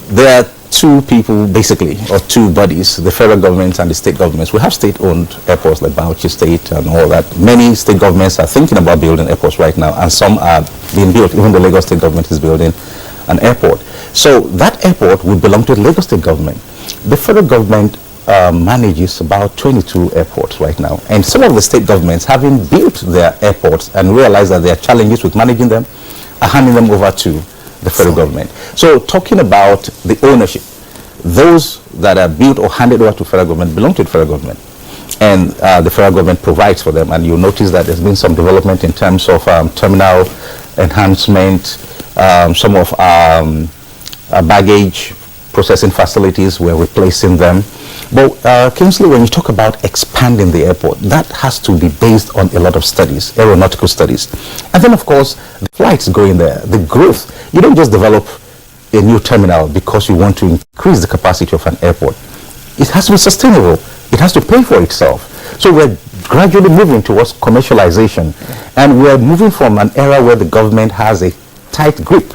[SPEAKER 5] There are two people, basically, or two bodies, the federal government and the state governments. We have state-owned airports like Bauchi State and all that. Many state governments are thinking about building airports right now, and some are being built. Even the Lagos State government is building an airport. So that airport would belong to the Lagos State government. The federal government manages about 22 airports right now, and some of the state governments, having built their airports and realized that there are challenges with managing them, are handing them over to the federal government. So talking about the ownership, those that are built or handed over to federal government belong to the federal government, and the federal government provides for them. And you'll notice that there's been some development in terms of terminal enhancement, some of baggage processing facilities, we're replacing them. But Kingsley, when you talk about expanding the airport, that has to be based on a lot of studies, aeronautical studies. And then, of course, the flights going there, the growth. You don't just develop a new terminal because you want to increase the capacity of an airport. It has to be sustainable. It has to pay for itself. So we're gradually moving towards commercialization. And we're moving from an era where the government has a tight grip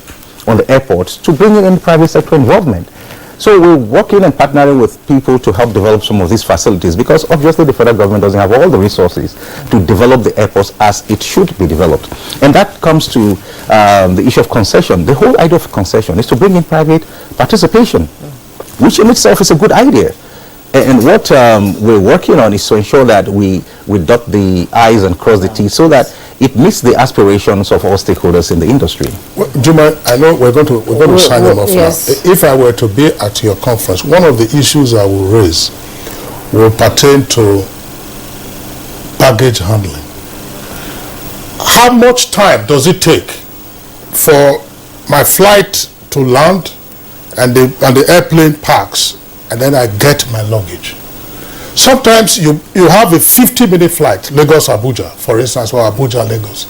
[SPEAKER 5] on the airports to bringing in private sector involvement. So we're working and partnering with people to help develop some of these facilities, because obviously the federal government doesn't have all the resources to develop the airports as it should be developed. And that comes to the issue of concession. The whole idea of concession is to bring in private participation, which in itself is a good idea. And what we're working on is to ensure that we dot the I's and cross the T's so that it meets the aspirations of all stakeholders in the industry.
[SPEAKER 2] Well, Juma, I know we're going to sign them off now. If I were to be at your conference, one of the issues I will raise will pertain to baggage handling. How much time does it take for my flight to land and the airplane parks, and then I get my luggage? Sometimes you have a 50-minute flight, Lagos-Abuja, for instance, or Abuja-Lagos,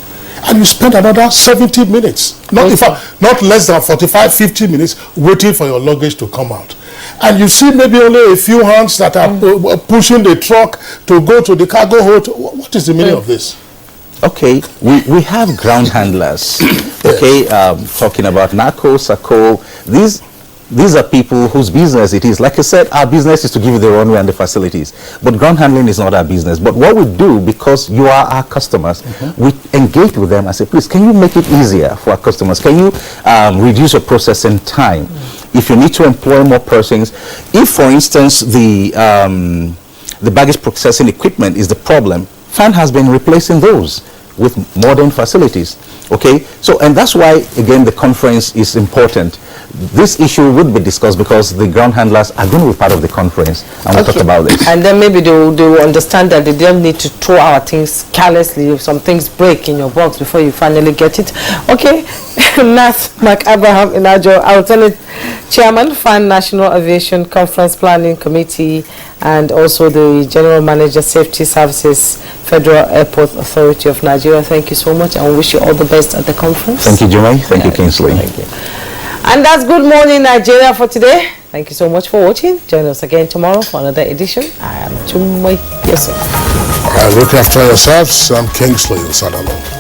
[SPEAKER 2] and you spend another 70 minutes, not less than 45, 50 minutes waiting for your luggage to come out. and you see maybe only a few hands that are pushing the truck to go to the cargo hold. What is the meaning of this?
[SPEAKER 5] Okay, we have ground handlers. Okay, talking about NACO, SACO, these are people whose business it is. Like I said, our business is to give you the runway and the facilities. But ground handling is not our business. But what we do, because you are our customers, we engage with them and say, please, can you make it easier for our customers? Can you reduce your processing time? If you need to employ more persons, if, for instance, the baggage processing equipment is the problem, FAN has been replacing those with modern facilities. Okay, so, and that's why, again, the conference is important. This issue would be discussed because the ground handlers are going to be part of the conference, and we'll talk about this.
[SPEAKER 1] And then maybe they will understand that they don't need to throw our things carelessly if some things break in your box before you finally get it. Okay, Nath Mark Abraham Inajo, alternate chairman, FAN National Aviation Conference Planning Committee, and also the General Manager, Safety Services, Federal Airport Authority of Nigeria. Thank you so much, and we wish you all the best at the conference.
[SPEAKER 5] Thank you, Jumai. Thank you, Kingsley.
[SPEAKER 1] Thank you. And that's Good Morning Nigeria for today. Thank you so much for watching. Join us again tomorrow for another edition. I am Jumai Yusuf.
[SPEAKER 2] Look after yourselves. I'm Kingsley Sadalo.